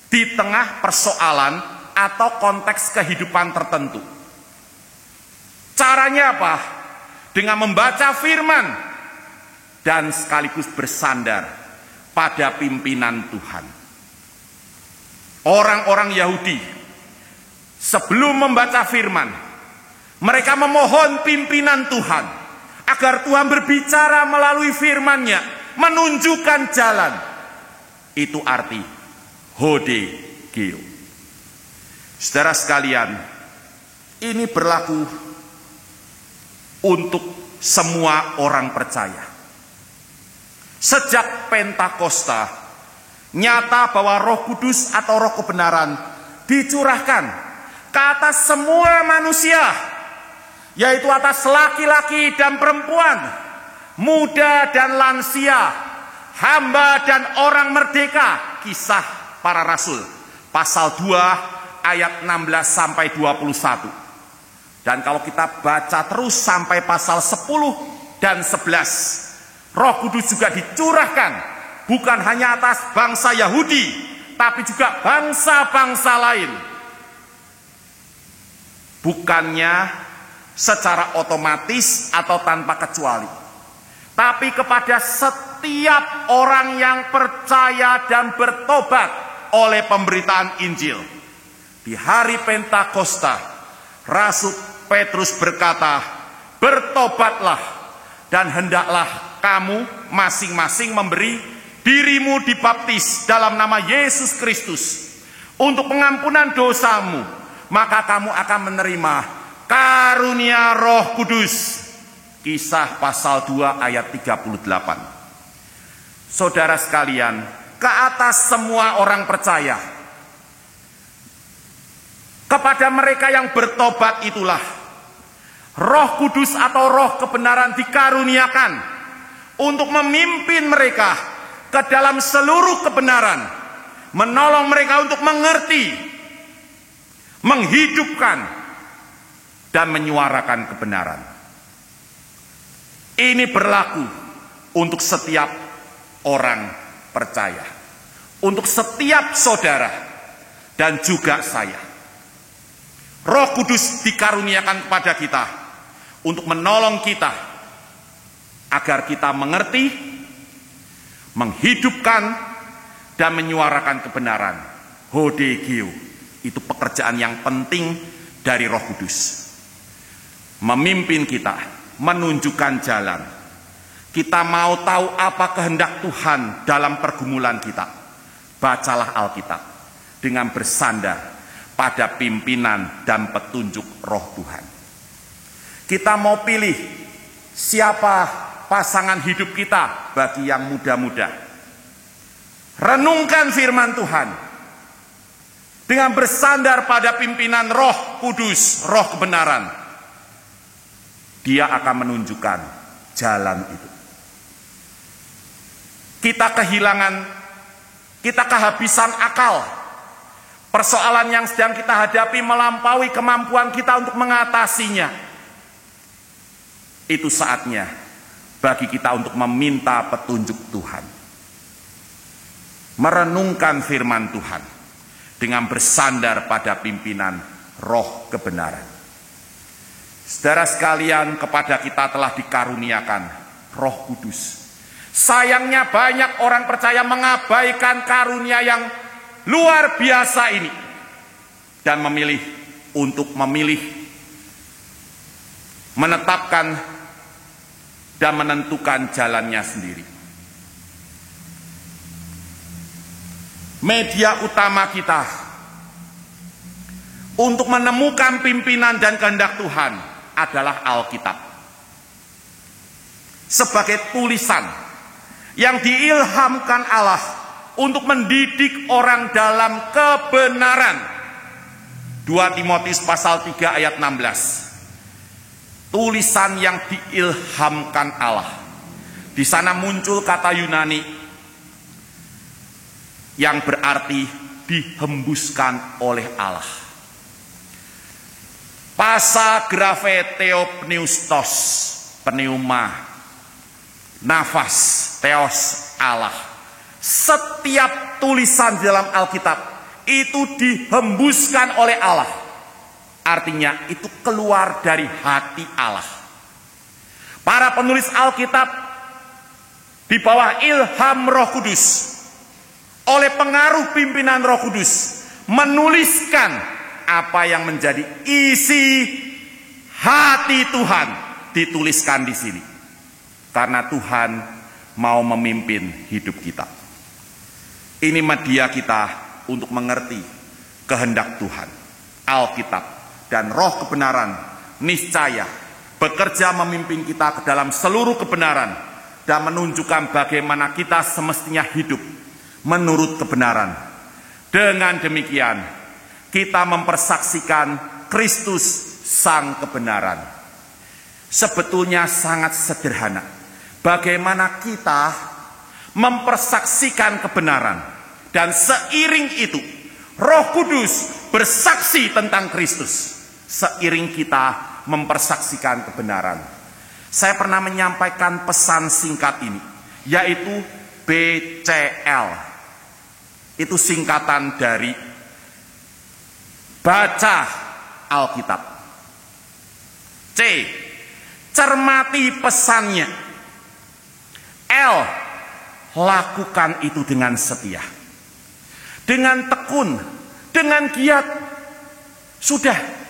di tengah persoalan atau konteks kehidupan tertentu. Caranya apa? Dengan membaca firman dan sekaligus bersandar pada pimpinan Tuhan. Orang-orang Yahudi sebelum membaca firman, mereka memohon pimpinan Tuhan agar Tuhan berbicara melalui firman-Nya, menunjukkan jalan. Itu arti hodegeo. Saudara sekalian, ini berlaku untuk semua orang percaya. Sejak Pentakosta, nyata bahwa Roh Kudus atau Roh kebenaran dicurahkan ke atas semua manusia, yaitu atas laki-laki dan perempuan, muda dan lansia, hamba dan orang merdeka. Kisah Para Rasul, pasal 2 ayat 16 sampai 21. Dan kalau kita baca terus sampai pasal 10 dan 11, Roh Kudus juga dicurahkan bukan hanya atas bangsa Yahudi, tapi juga bangsa-bangsa lain. Bukannya secara otomatis atau tanpa kecuali, tapi kepada setiap orang yang percaya dan bertobat oleh pemberitaan Injil. Di hari Pentakosta, Rasul Petrus berkata, bertobatlah dan hendaklah kamu masing-masing memberi dirimu dibaptis dalam nama Yesus Kristus untuk pengampunan dosamu, maka kamu akan menerima karunia Roh Kudus. Kisah pasal 2 ayat 38. Saudara sekalian, ke atas semua orang percaya, kepada mereka yang bertobat itulah Roh Kudus atau Roh kebenaran dikaruniakan untuk memimpin mereka ke dalam seluruh kebenaran, menolong mereka untuk mengerti, menghidupkan, dan menyuarakan kebenaran. Ini berlaku untuk setiap orang percaya, untuk setiap saudara, dan juga saya. Roh Kudus dikaruniakan kepada kita untuk menolong kita agar kita mengerti, menghidupkan, dan menyuarakan kebenaran. Hodegeo, itu pekerjaan yang penting dari Roh Kudus. Memimpin kita, menunjukkan jalan. Kita mau tahu apa kehendak Tuhan dalam pergumulan kita, bacalah Alkitab dengan bersandar pada pimpinan dan petunjuk Roh Tuhan. Kita mau pilih siapa pasangan hidup kita bagi yang muda-muda. Renungkan firman Tuhan dengan bersandar pada pimpinan Roh Kudus, Roh kebenaran. Dia akan menunjukkan jalan itu. Kita kehabisan akal. Persoalan yang sedang kita hadapi melampaui kemampuan kita untuk mengatasinya. Itu saatnya bagi kita untuk meminta petunjuk Tuhan. Merenungkan firman Tuhan dengan bersandar pada pimpinan Roh kebenaran. Saudara sekalian, kepada kita telah dikaruniakan Roh Kudus. Sayangnya banyak orang percaya mengabaikan karunia yang luar biasa ini dan memilih menetapkan dan menentukan jalannya sendiri. Media utama kita untuk menemukan pimpinan dan kehendak Tuhan adalah Alkitab. Sebagai tulisan yang diilhamkan Allah untuk mendidik orang dalam kebenaran. 2 Timotius pasal 3 ayat 16. tulisan yang diilhamkan Allah. Di sana muncul kata Yunani yang berarti dihembuskan oleh Allah. Pasa graphe theopneustos, pneuma, nafas, theos, Allah. Setiap tulisan di dalam Alkitab itu dihembuskan oleh Allah. Artinya itu keluar dari hati Allah. Para penulis Alkitab di bawah ilham Roh Kudus, oleh pengaruh pimpinan Roh Kudus, menuliskan apa yang menjadi isi hati Tuhan, dituliskan di sini. Karena Tuhan mau memimpin hidup kita. Ini media kita untuk mengerti kehendak Tuhan. Alkitab dan Roh kebenaran niscaya bekerja memimpin kita ke dalam seluruh kebenaran dan menunjukkan bagaimana kita semestinya hidup menurut kebenaran. Dengan demikian, kita mempersaksikan Kristus Sang Kebenaran. Sebetulnya sangat sederhana. Bagaimana kita mempersaksikan kebenaran, dan seiring itu Roh Kudus bersaksi tentang Kristus. Seiring kita mempersaksikan kebenaran. Saya pernah menyampaikan pesan singkat ini, yaitu BCL. Itu singkatan dari baca Alkitab. C, cermati pesannya. L, lakukan itu dengan setia, dengan tekun, dengan giat. Sudah.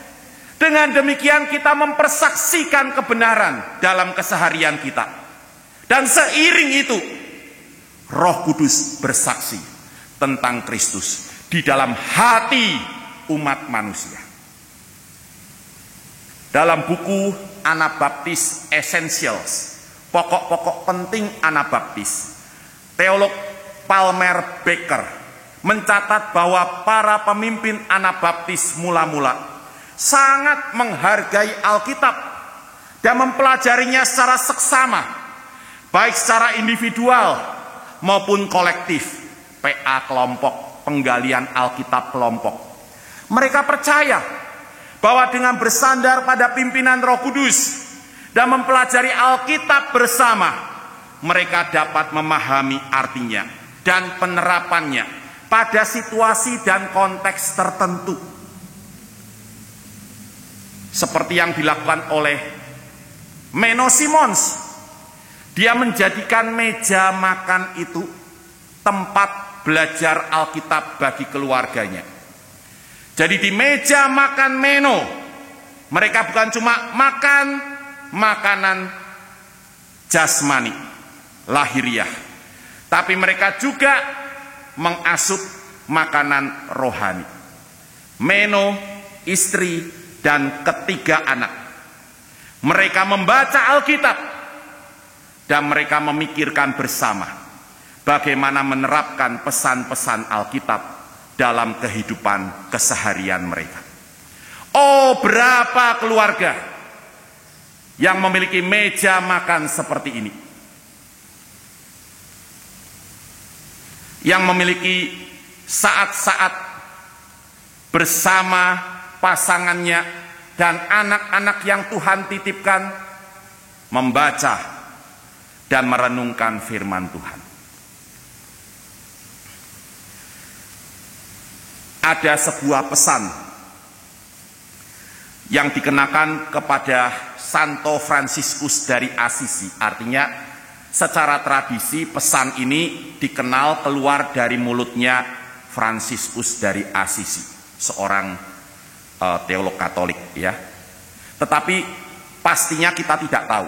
Dengan demikian kita mempersaksikan kebenaran dalam keseharian kita. Dan seiring itu, Roh Kudus bersaksi tentang Kristus di dalam hati umat manusia. Dalam buku Anabaptis Essentials, pokok-pokok penting Anabaptis, teolog Palmer Baker mencatat bahwa para pemimpin Anabaptis mula-mula sangat menghargai Alkitab dan mempelajarinya secara seksama, baik secara individual maupun kolektif, PA kelompok, penggalian Alkitab kelompok. Mereka percaya bahwa dengan bersandar pada pimpinan Roh Kudus dan mempelajari Alkitab bersama, mereka dapat memahami artinya dan penerapannya pada situasi dan konteks tertentu. Seperti yang dilakukan oleh Menno Simons. Dia menjadikan meja makan itu tempat belajar Alkitab bagi keluarganya. Jadi di meja makan Menno, mereka bukan cuma makan makanan jasmani, lahiriah, tapi mereka juga mengasup makanan rohani. Menno, istri, dan ketiga anak, mereka membaca Alkitab dan mereka memikirkan bersama bagaimana menerapkan pesan-pesan Alkitab dalam kehidupan keseharian mereka. Oh, berapa keluarga yang memiliki meja makan seperti ini, yang memiliki saat-saat bersama pasangannya dan anak-anak yang Tuhan titipkan, membaca dan merenungkan firman Tuhan. Ada sebuah pesan yang dikenakan kepada Santo Fransiskus dari Assisi. Artinya secara tradisi pesan ini dikenal keluar dari mulutnya Fransiskus dari Assisi, seorang teolog Katolik, ya. Tetapi pastinya kita tidak tahu.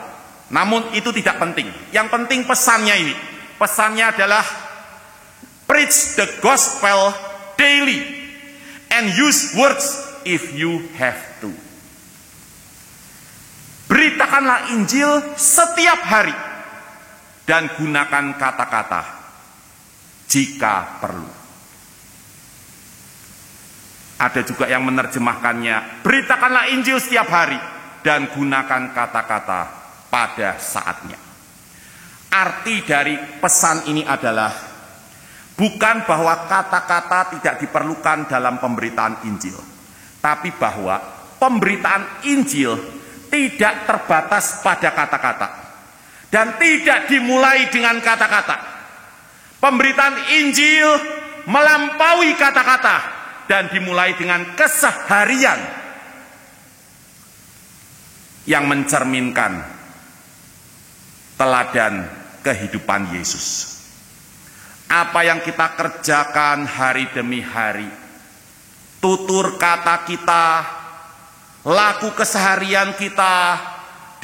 Namun itu tidak penting. Yang penting pesannya ini. Pesannya adalah preach the gospel daily and use words if you have to. Beritakanlah Injil setiap hari dan gunakan kata-kata jika perlu. Ada juga yang menerjemahkannya, beritakanlah Injil setiap hari dan gunakan kata-kata pada saatnya. Arti dari pesan ini adalah bukan bahwa kata-kata tidak diperlukan dalam pemberitaan Injil, tapi bahwa pemberitaan Injil tidak terbatas pada kata-kata dan tidak dimulai dengan kata-kata. Pemberitaan Injil melampaui kata-kata dan dimulai dengan keseharian yang mencerminkan teladan kehidupan Yesus. Apa yang kita kerjakan hari demi hari, tutur kata kita, laku keseharian kita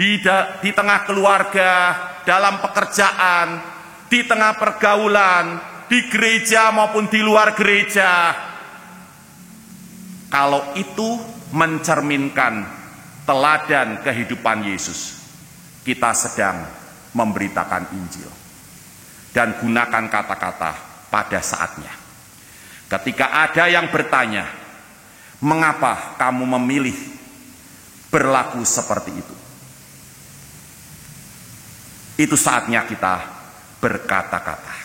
di tengah keluarga, dalam pekerjaan, di tengah pergaulan, di gereja maupun di luar gereja, kalau itu mencerminkan teladan kehidupan Yesus, kita sedang memberitakan Injil. Dan gunakan kata-kata pada saatnya. Ketika ada yang bertanya, mengapa kamu memilih berlaku seperti itu? Itu saatnya kita berkata-kata,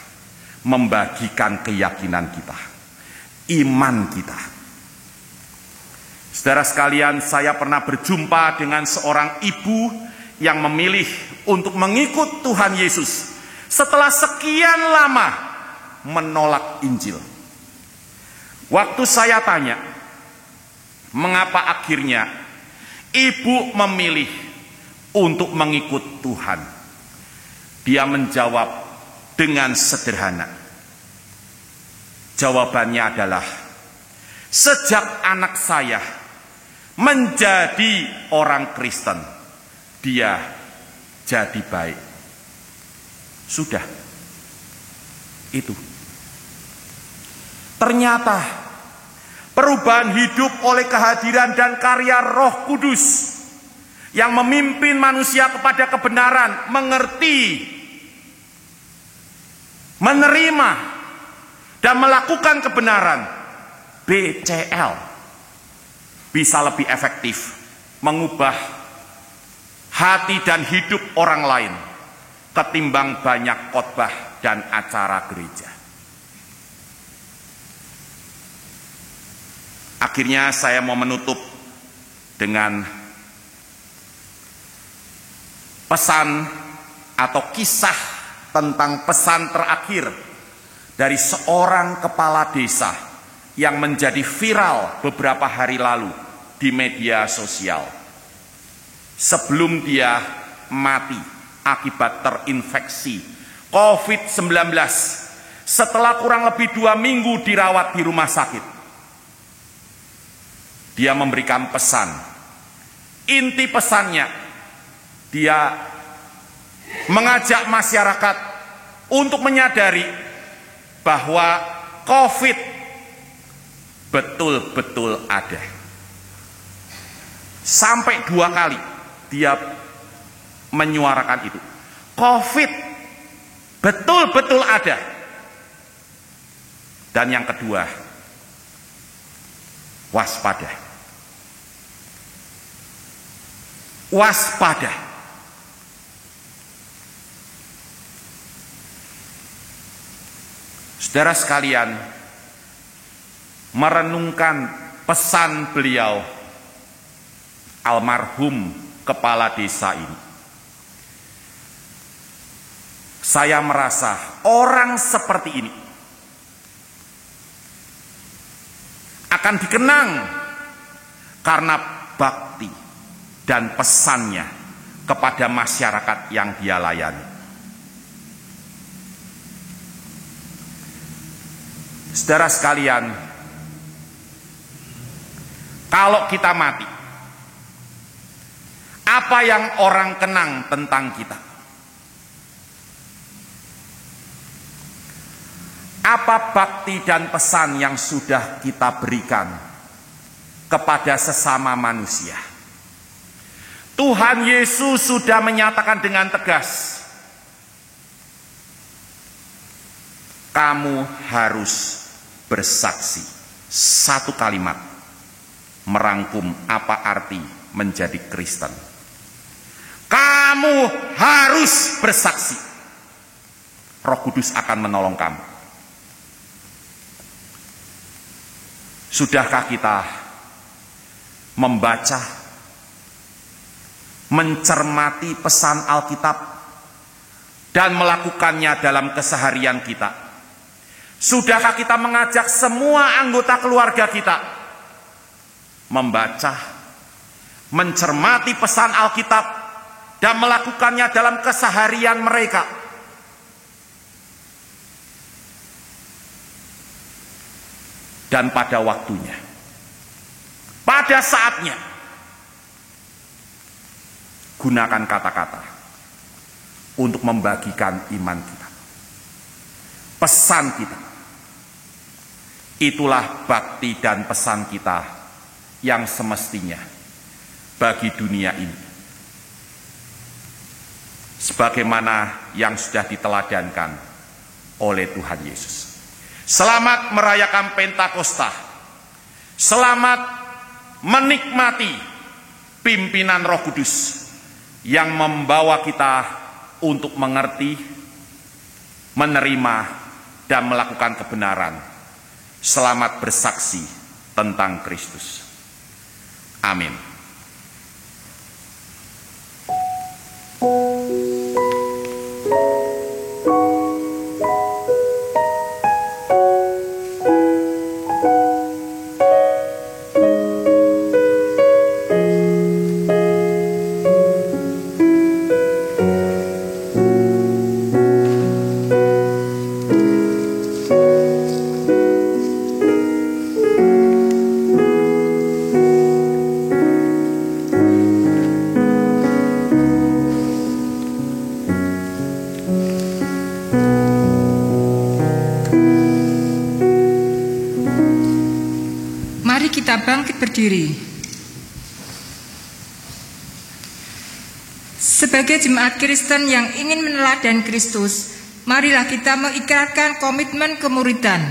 membagikan keyakinan kita, iman kita. Saudara sekalian, saya pernah berjumpa dengan seorang ibu yang memilih untuk mengikut Tuhan Yesus setelah sekian lama menolak Injil. Waktu saya tanya, mengapa akhirnya ibu memilih untuk mengikut Tuhan? Dia menjawab dengan sederhana. Jawabannya adalah, sejak anak saya menjadi orang Kristen, dia jadi baik. Sudah, itu. Ternyata perubahan hidup oleh kehadiran dan karya Roh Kudus yang memimpin manusia kepada kebenaran, mengerti, menerima, dan melakukan kebenaran, BCL, bisa lebih efektif mengubah hati dan hidup orang lain ketimbang banyak khotbah dan acara gereja. Akhirnya saya mau menutup dengan pesan atau kisah tentang pesan terakhir dari seorang kepala desa yang menjadi viral beberapa hari lalu di media sosial. Sebelum dia mati akibat terinfeksi COVID-19 setelah kurang lebih 2 minggu dirawat di rumah sakit, dia memberikan pesan. Inti pesannya, dia mengajak masyarakat untuk menyadari bahwa COVID betul-betul ada. Sampai 2 kali dia menyuarakan itu. COVID betul-betul ada. Dan yang kedua, waspada. Waspada. Saudara sekalian, merenungkan pesan beliau, almarhum kepala desa ini, saya merasa orang seperti ini akan dikenang karena bakti dan pesannya kepada masyarakat yang dia layani. Saudara sekalian, kalau kita mati, apa yang orang kenang tentang kita? Apa bakti dan pesan yang sudah kita berikan kepada sesama manusia? Tuhan Yesus sudah menyatakan dengan tegas, kamu harus bersaksi. Satu kalimat merangkum apa arti menjadi Kristen. Kamu harus bersaksi. Roh Kudus akan menolong kamu. Sudahkah kita membaca, mencermati pesan Alkitab, dan melakukannya dalam keseharian kita? Sudahkah kita mengajak semua anggota keluarga kita membaca, mencermati pesan Alkitab, dan melakukannya dalam keseharian mereka? Dan pada waktunya, pada saatnya, gunakan kata-kata untuk membagikan iman kita, pesan kita. Itulah bakti dan pesan kita yang semestinya bagi dunia ini, sebagaimana yang sudah diteladankan oleh Tuhan Yesus. Selamat merayakan Pentakosta. Selamat menikmati pimpinan Roh Kudus yang membawa kita untuk mengerti, menerima, dan melakukan kebenaran. Selamat bersaksi tentang Kristus. Amin. Kita bangkit berdiri. Sebagai jemaat Kristen yang ingin meneladani Kristus, marilah kita mengikrarkan komitmen kemuridan.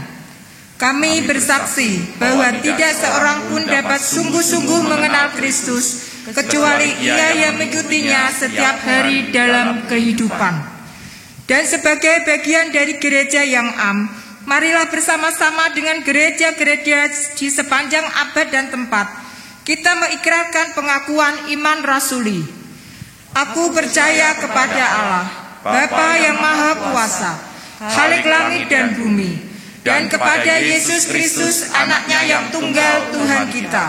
Kami bersaksi bahwa tidak seorang pun dapat sungguh-sungguh mengenal Kristus kecuali ia yang mengikutinya setiap hari dalam kehidupan. Dan sebagai bagian dari gereja yang am, marilah bersama-sama dengan gereja-gereja di sepanjang abad dan tempat, kita mengikrarkan pengakuan iman rasuli. Aku percaya kepada Allah, Bapa yang Maha Kuasa, Khalik langit dan bumi, dan kepada Yesus Kristus, Anaknya yang tunggal Tuhan kita,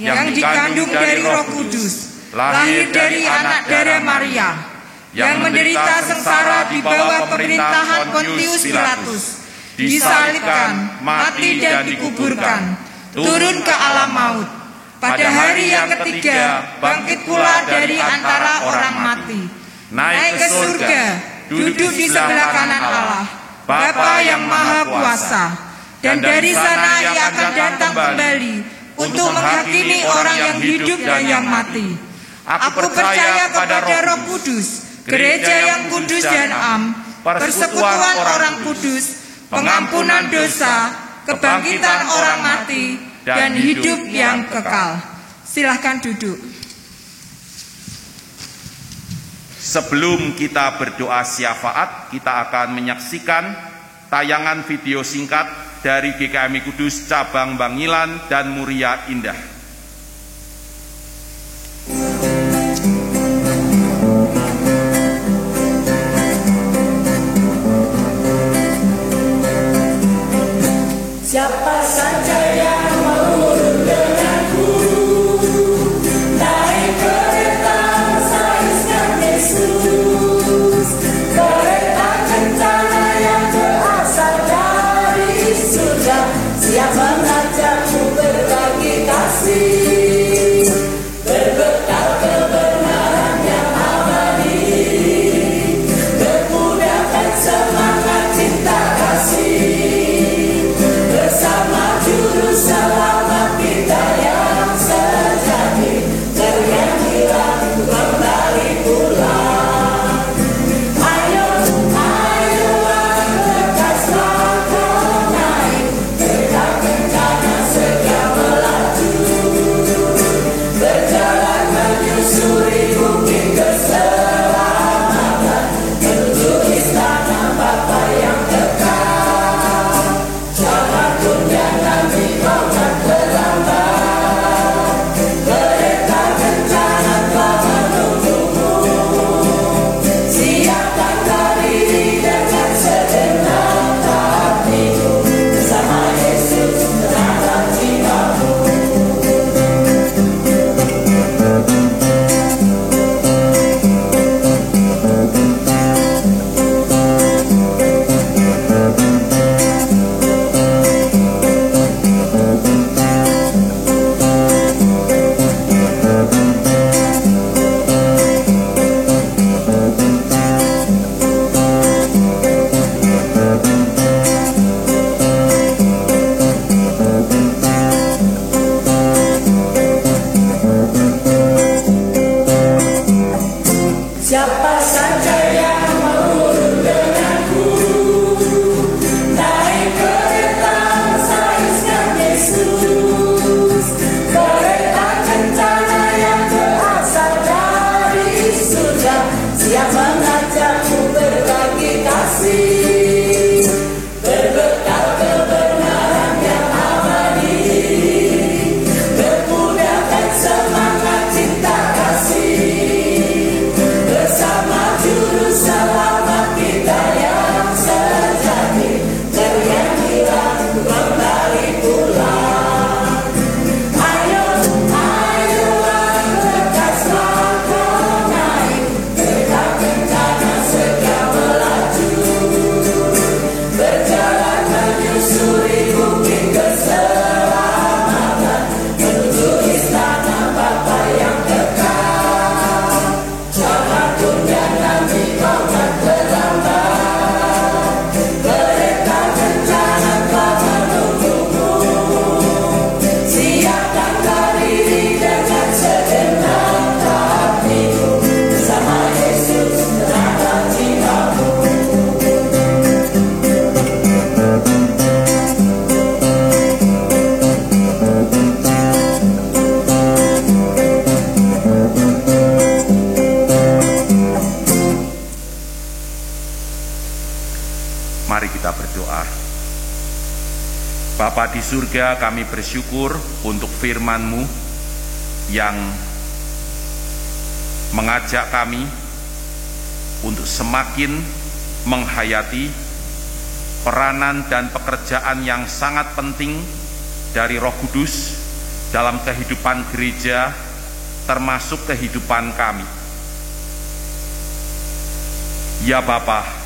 yang dikandung dari Roh Kudus, lahir dari anak darah Maria, yang menderita sengsara di bawah pemerintahan Pontius Pilatus, disalibkan, mati dan dikuburkan, turun ke alam maut. Pada hari yang ketiga, bangkit pula dari antara orang mati, naik ke surga, duduk di sebelah kanan Allah, Bapa yang Maha Kuasa. Dan dari sana ia akan datang kembali untuk menghakimi orang yang hidup dan yang mati. Aku percaya kepada Roh Kudus, gereja yang kudus dan am, persekutuan orang kudus, pengampunan dosa, kebangkitan orang mati, dan hidup yang kekal. Silahkan duduk. Sebelum kita berdoa syafaat, kita akan menyaksikan tayangan video singkat dari GKMI Kudus Cabang Bangilan dan Muria Indah. Siapa saja yang mau denganku, naik kereta saiskan Yesus, kereta kencana yang berasal dari surga, siap mengajakmu berbagi kasih. Mari kita berdoa. Bapa di surga, kami bersyukur untuk firman-Mu yang mengajak kami untuk semakin menghayati peranan dan pekerjaan yang sangat penting dari Roh Kudus dalam kehidupan gereja, termasuk kehidupan kami. Ya Bapa,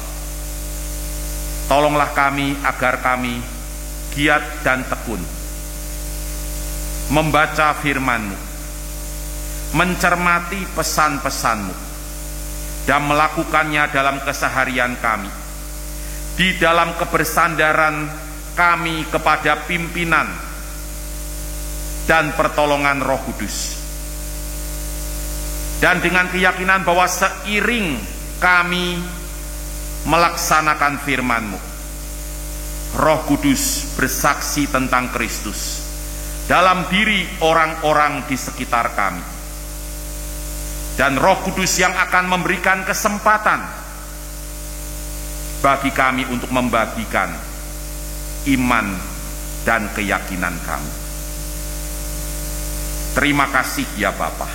tolonglah kami agar kami giat dan tekun membaca firman-Mu, mencermati pesan-pesan-Mu, dan melakukannya dalam keseharian kami, di dalam kebersandaran kami kepada pimpinan dan pertolongan Roh Kudus. Dan dengan keyakinan bahwa seiring kami melaksanakan firman-Mu, Roh Kudus bersaksi tentang Kristus dalam diri orang-orang di sekitar kami. Dan Roh Kudus yang akan memberikan kesempatan bagi kami untuk membagikan iman dan keyakinan kami. Terima kasih ya Bapa.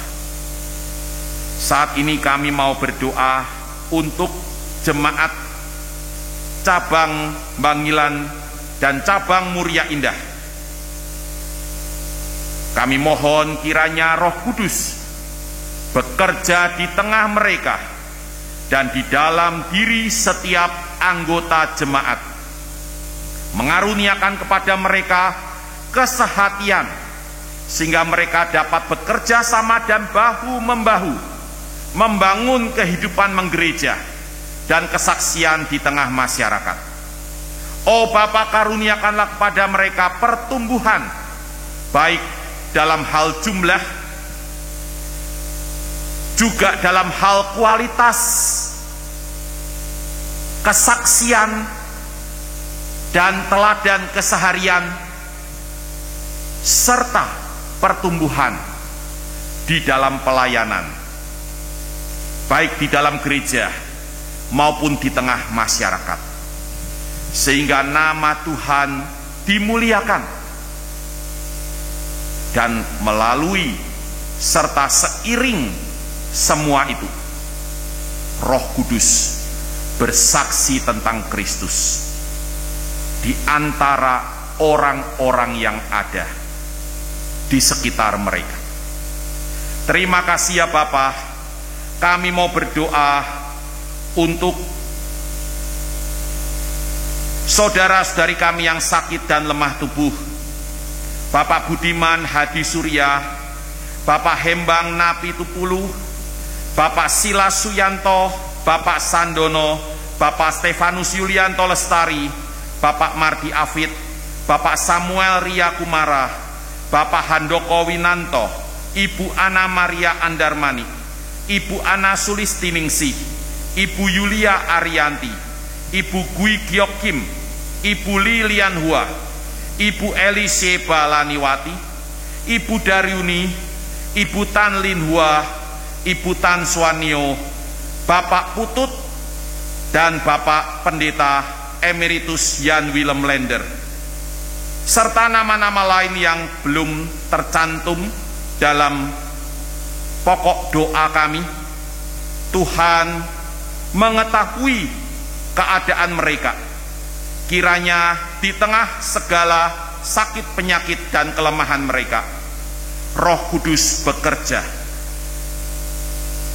Saat ini kami mau berdoa untuk jemaat cabang Bangilan dan cabang Muria Indah. Kami mohon kiranya Roh Kudus bekerja di tengah mereka dan di dalam diri setiap anggota jemaat, mengaruniakan kepada mereka kesehatian sehingga mereka dapat bekerja sama dan bahu-membahu membangun kehidupan menggereja dan kesaksian di tengah masyarakat. Oh Bapa, karuniakanlah kepada mereka pertumbuhan, baik dalam hal jumlah, juga dalam hal kualitas, kesaksian, dan teladan keseharian, serta pertumbuhan di dalam pelayanan, baik di dalam gereja maupun di tengah masyarakat, sehingga nama Tuhan dimuliakan, dan melalui serta seiring semua itu, Roh Kudus bersaksi tentang Kristus di antara orang-orang yang ada di sekitar mereka. Terima kasih ya Bapa. Kami mau berdoa untuk saudara-saudari kami yang sakit dan lemah tubuh, Bapak Budiman Hadi Surya, Bapak Hembang Napi Tupulu, Bapak Silas Suyanto, Bapak Sandono, Bapak Stefanus Yulianto Lestari, Bapak Mardi Afid, Bapak Samuel Ria Kumara, Bapak Handoko Winanto, Ibu Ana Maria Andarmani, Ibu Ana Sulistiningsih, Ibu Yulia Arianti, Ibu Gui Giok Kim, Ibu Lilian Hua, Ibu Elise Balaniwati, Ibu Daryuni, Ibu Tan Lin Hua, Ibu Tan Swanio, Bapak Putut, dan Bapak Pendeta Emeritus Jan Willem Lender, serta nama-nama lain yang belum tercantum dalam pokok doa kami. Tuhan mengetahui keadaan mereka. Kiranya di tengah segala sakit, penyakit, dan kelemahan mereka, Roh Kudus bekerja,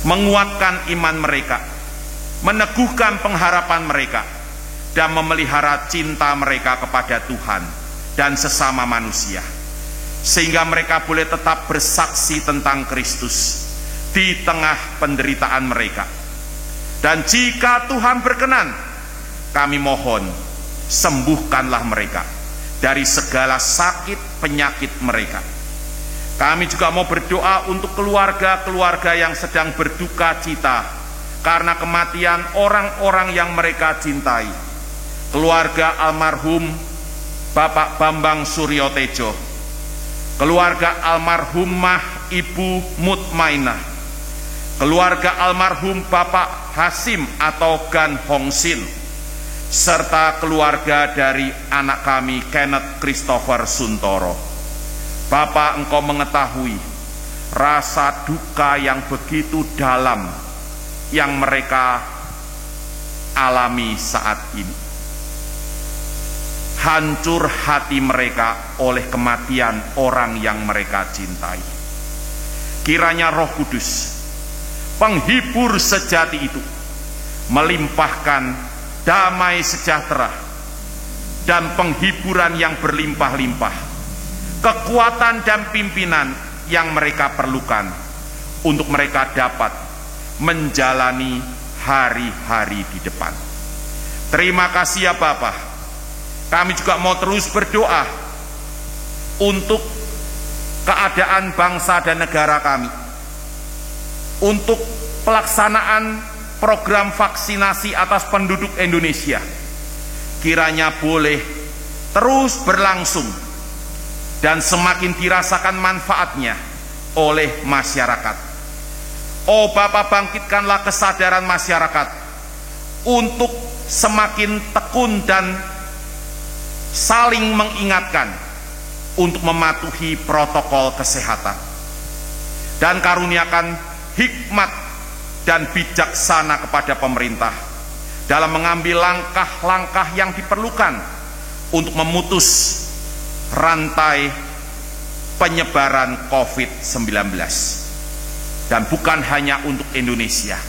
menguatkan iman mereka, meneguhkan pengharapan mereka, dan memelihara cinta mereka kepada Tuhan dan sesama manusia, sehingga mereka boleh tetap bersaksi tentang Kristus di tengah penderitaan mereka. Dan jika Tuhan berkenan, kami mohon sembuhkanlah mereka dari segala sakit penyakit mereka. Kami juga mau berdoa untuk keluarga-keluarga yang sedang berduka cita karena kematian orang-orang yang mereka cintai. Keluarga almarhum Bapak Bambang Suryotejo, keluarga almarhumah Ibu Mutmainah, keluarga almarhum Bapak Hasim atau Gan Hongsin, serta keluarga dari anak kami Kenneth Christopher Suntoro. Bapa, Engkau mengetahui rasa duka yang begitu dalam yang mereka alami saat ini. Hancur hati mereka oleh kematian orang yang mereka cintai. Kiranya Roh Kudus, penghibur sejati itu, melimpahkan damai sejahtera dan penghiburan yang berlimpah-limpah, kekuatan dan pimpinan yang mereka perlukan untuk mereka dapat menjalani hari-hari di depan. Terima kasih ya Bapa. Kami juga mau terus berdoa untuk keadaan bangsa dan negara kami, untuk pelaksanaan program vaksinasi atas penduduk Indonesia. Kiranya boleh terus berlangsung dan semakin dirasakan manfaatnya oleh masyarakat. Oh Bapa, bangkitkanlah kesadaran masyarakat untuk semakin tekun dan saling mengingatkan untuk mematuhi protokol kesehatan, dan karuniakan hikmat dan bijaksana kepada pemerintah dalam mengambil langkah-langkah yang diperlukan untuk memutus rantai penyebaran COVID-19. Dan bukan hanya untuk Indonesia,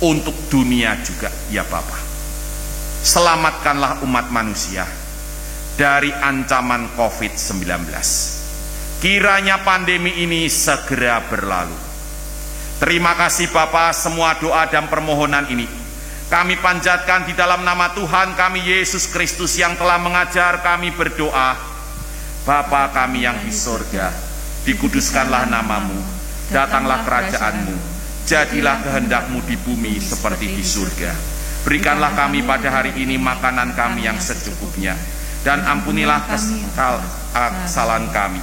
untuk dunia juga ya Bapa. Selamatkanlah umat manusia dari ancaman COVID-19. Kiranya pandemi ini segera berlalu. Terima kasih Bapa, semua doa dan permohonan ini kami panjatkan di dalam nama Tuhan kami Yesus Kristus yang telah mengajar kami berdoa. Bapa kami yang di sorga, dikuduskanlah namamu, datanglah kerajaanmu, jadilah kehendak-Mu di bumi seperti di surga. Berikanlah kami pada hari ini makanan kami yang secukupnya, dan ampunilah kesalahan kami,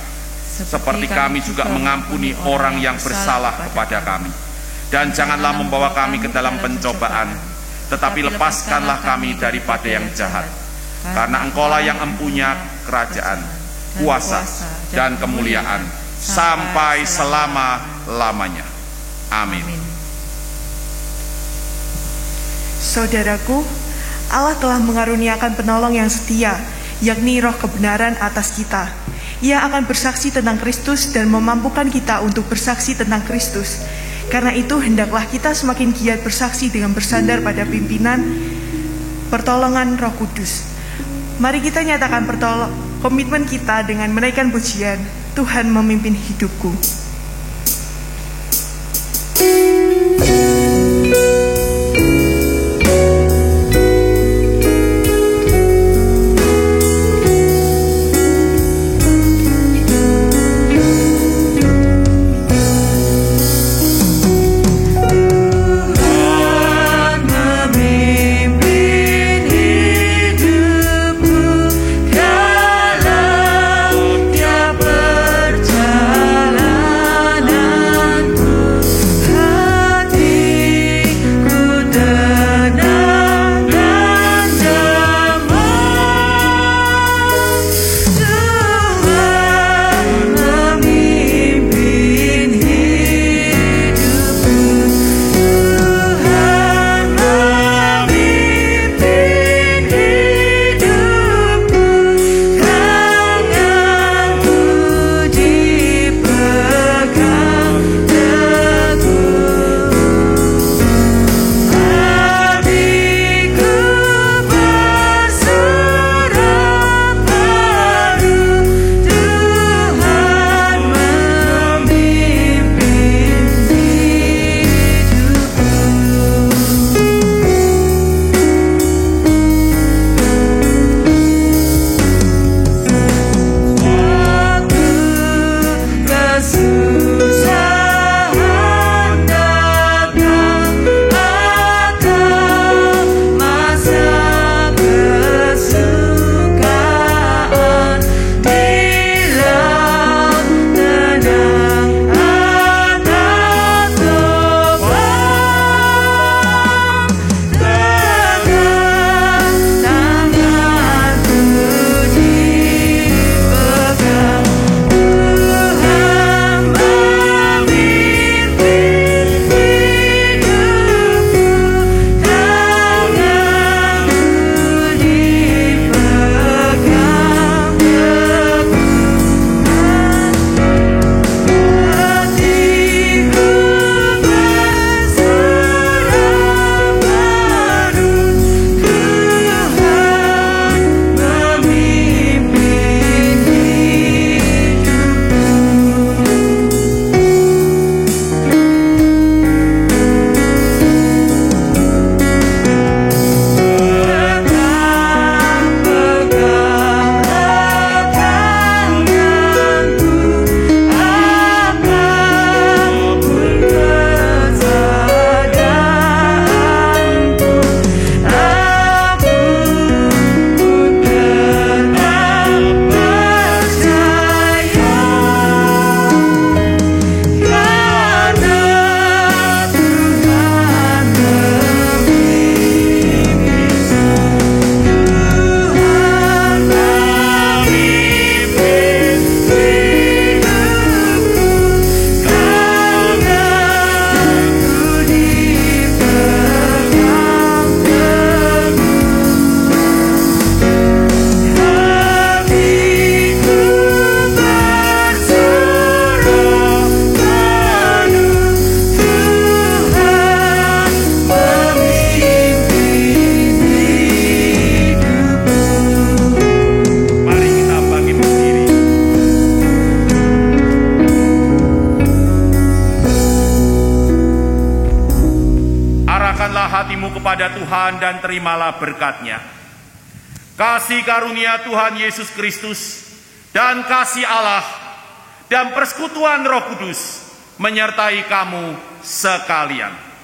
seperti kami juga mengampuni orang yang bersalah kepada kami. Dan janganlah membawa kami ke dalam pencobaan, tetapi lepaskanlah kami daripada yang jahat. Karena Engkaulah yang empunya kerajaan, kuasa, dan kemuliaan sampai selama-lamanya. Amin. Saudaraku, Allah telah mengaruniakan penolong yang setia, yakni Roh kebenaran atas kita. Ia akan bersaksi tentang Kristus dan memampukan kita untuk bersaksi tentang Kristus. Karena itu hendaklah kita semakin giat bersaksi dengan bersandar pada pimpinan pertolongan Roh Kudus. Mari kita nyatakan komitmen kita dengan menaikkan pujian, Tuhan memimpin hidupku. Dalam tiap perjalanan Tuhan dan terimalah berkat-Nya. Kasih karunia Tuhan Yesus Kristus dan kasih Allah dan persekutuan Roh Kudus menyertai kamu sekalian.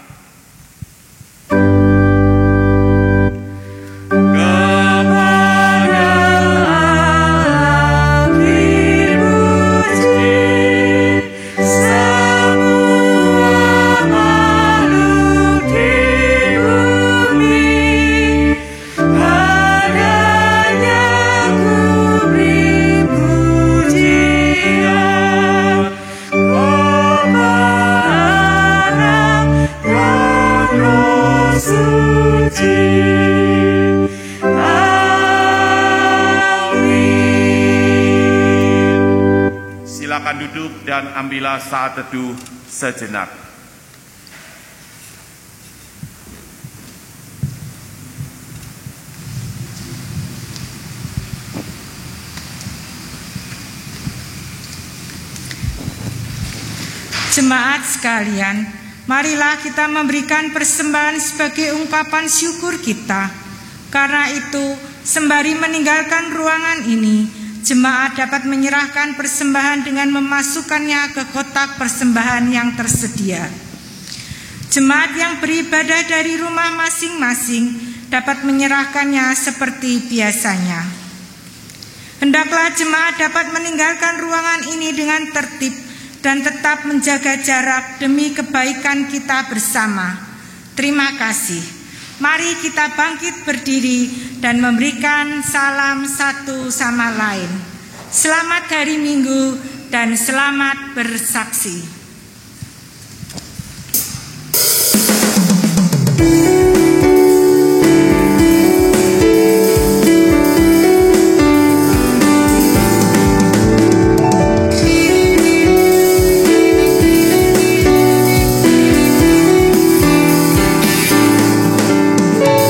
Silakan duduk dan ambillah saat teduh sejenak. Jemaat sekalian, marilah kita memberikan persembahan sebagai ungkapan syukur kita. Karena itu, sembari meninggalkan ruangan ini, jemaat dapat menyerahkan persembahan dengan memasukkannya ke kotak persembahan yang tersedia. Jemaat yang beribadah dari rumah masing-masing dapat menyerahkannya seperti biasanya. Hendaklah jemaat dapat meninggalkan ruangan ini dengan tertib dan tetap menjaga jarak demi kebaikan kita bersama. Terima kasih. Mari kita bangkit berdiri dan memberikan salam satu sama lain. Selamat hari Minggu dan selamat bersaksi.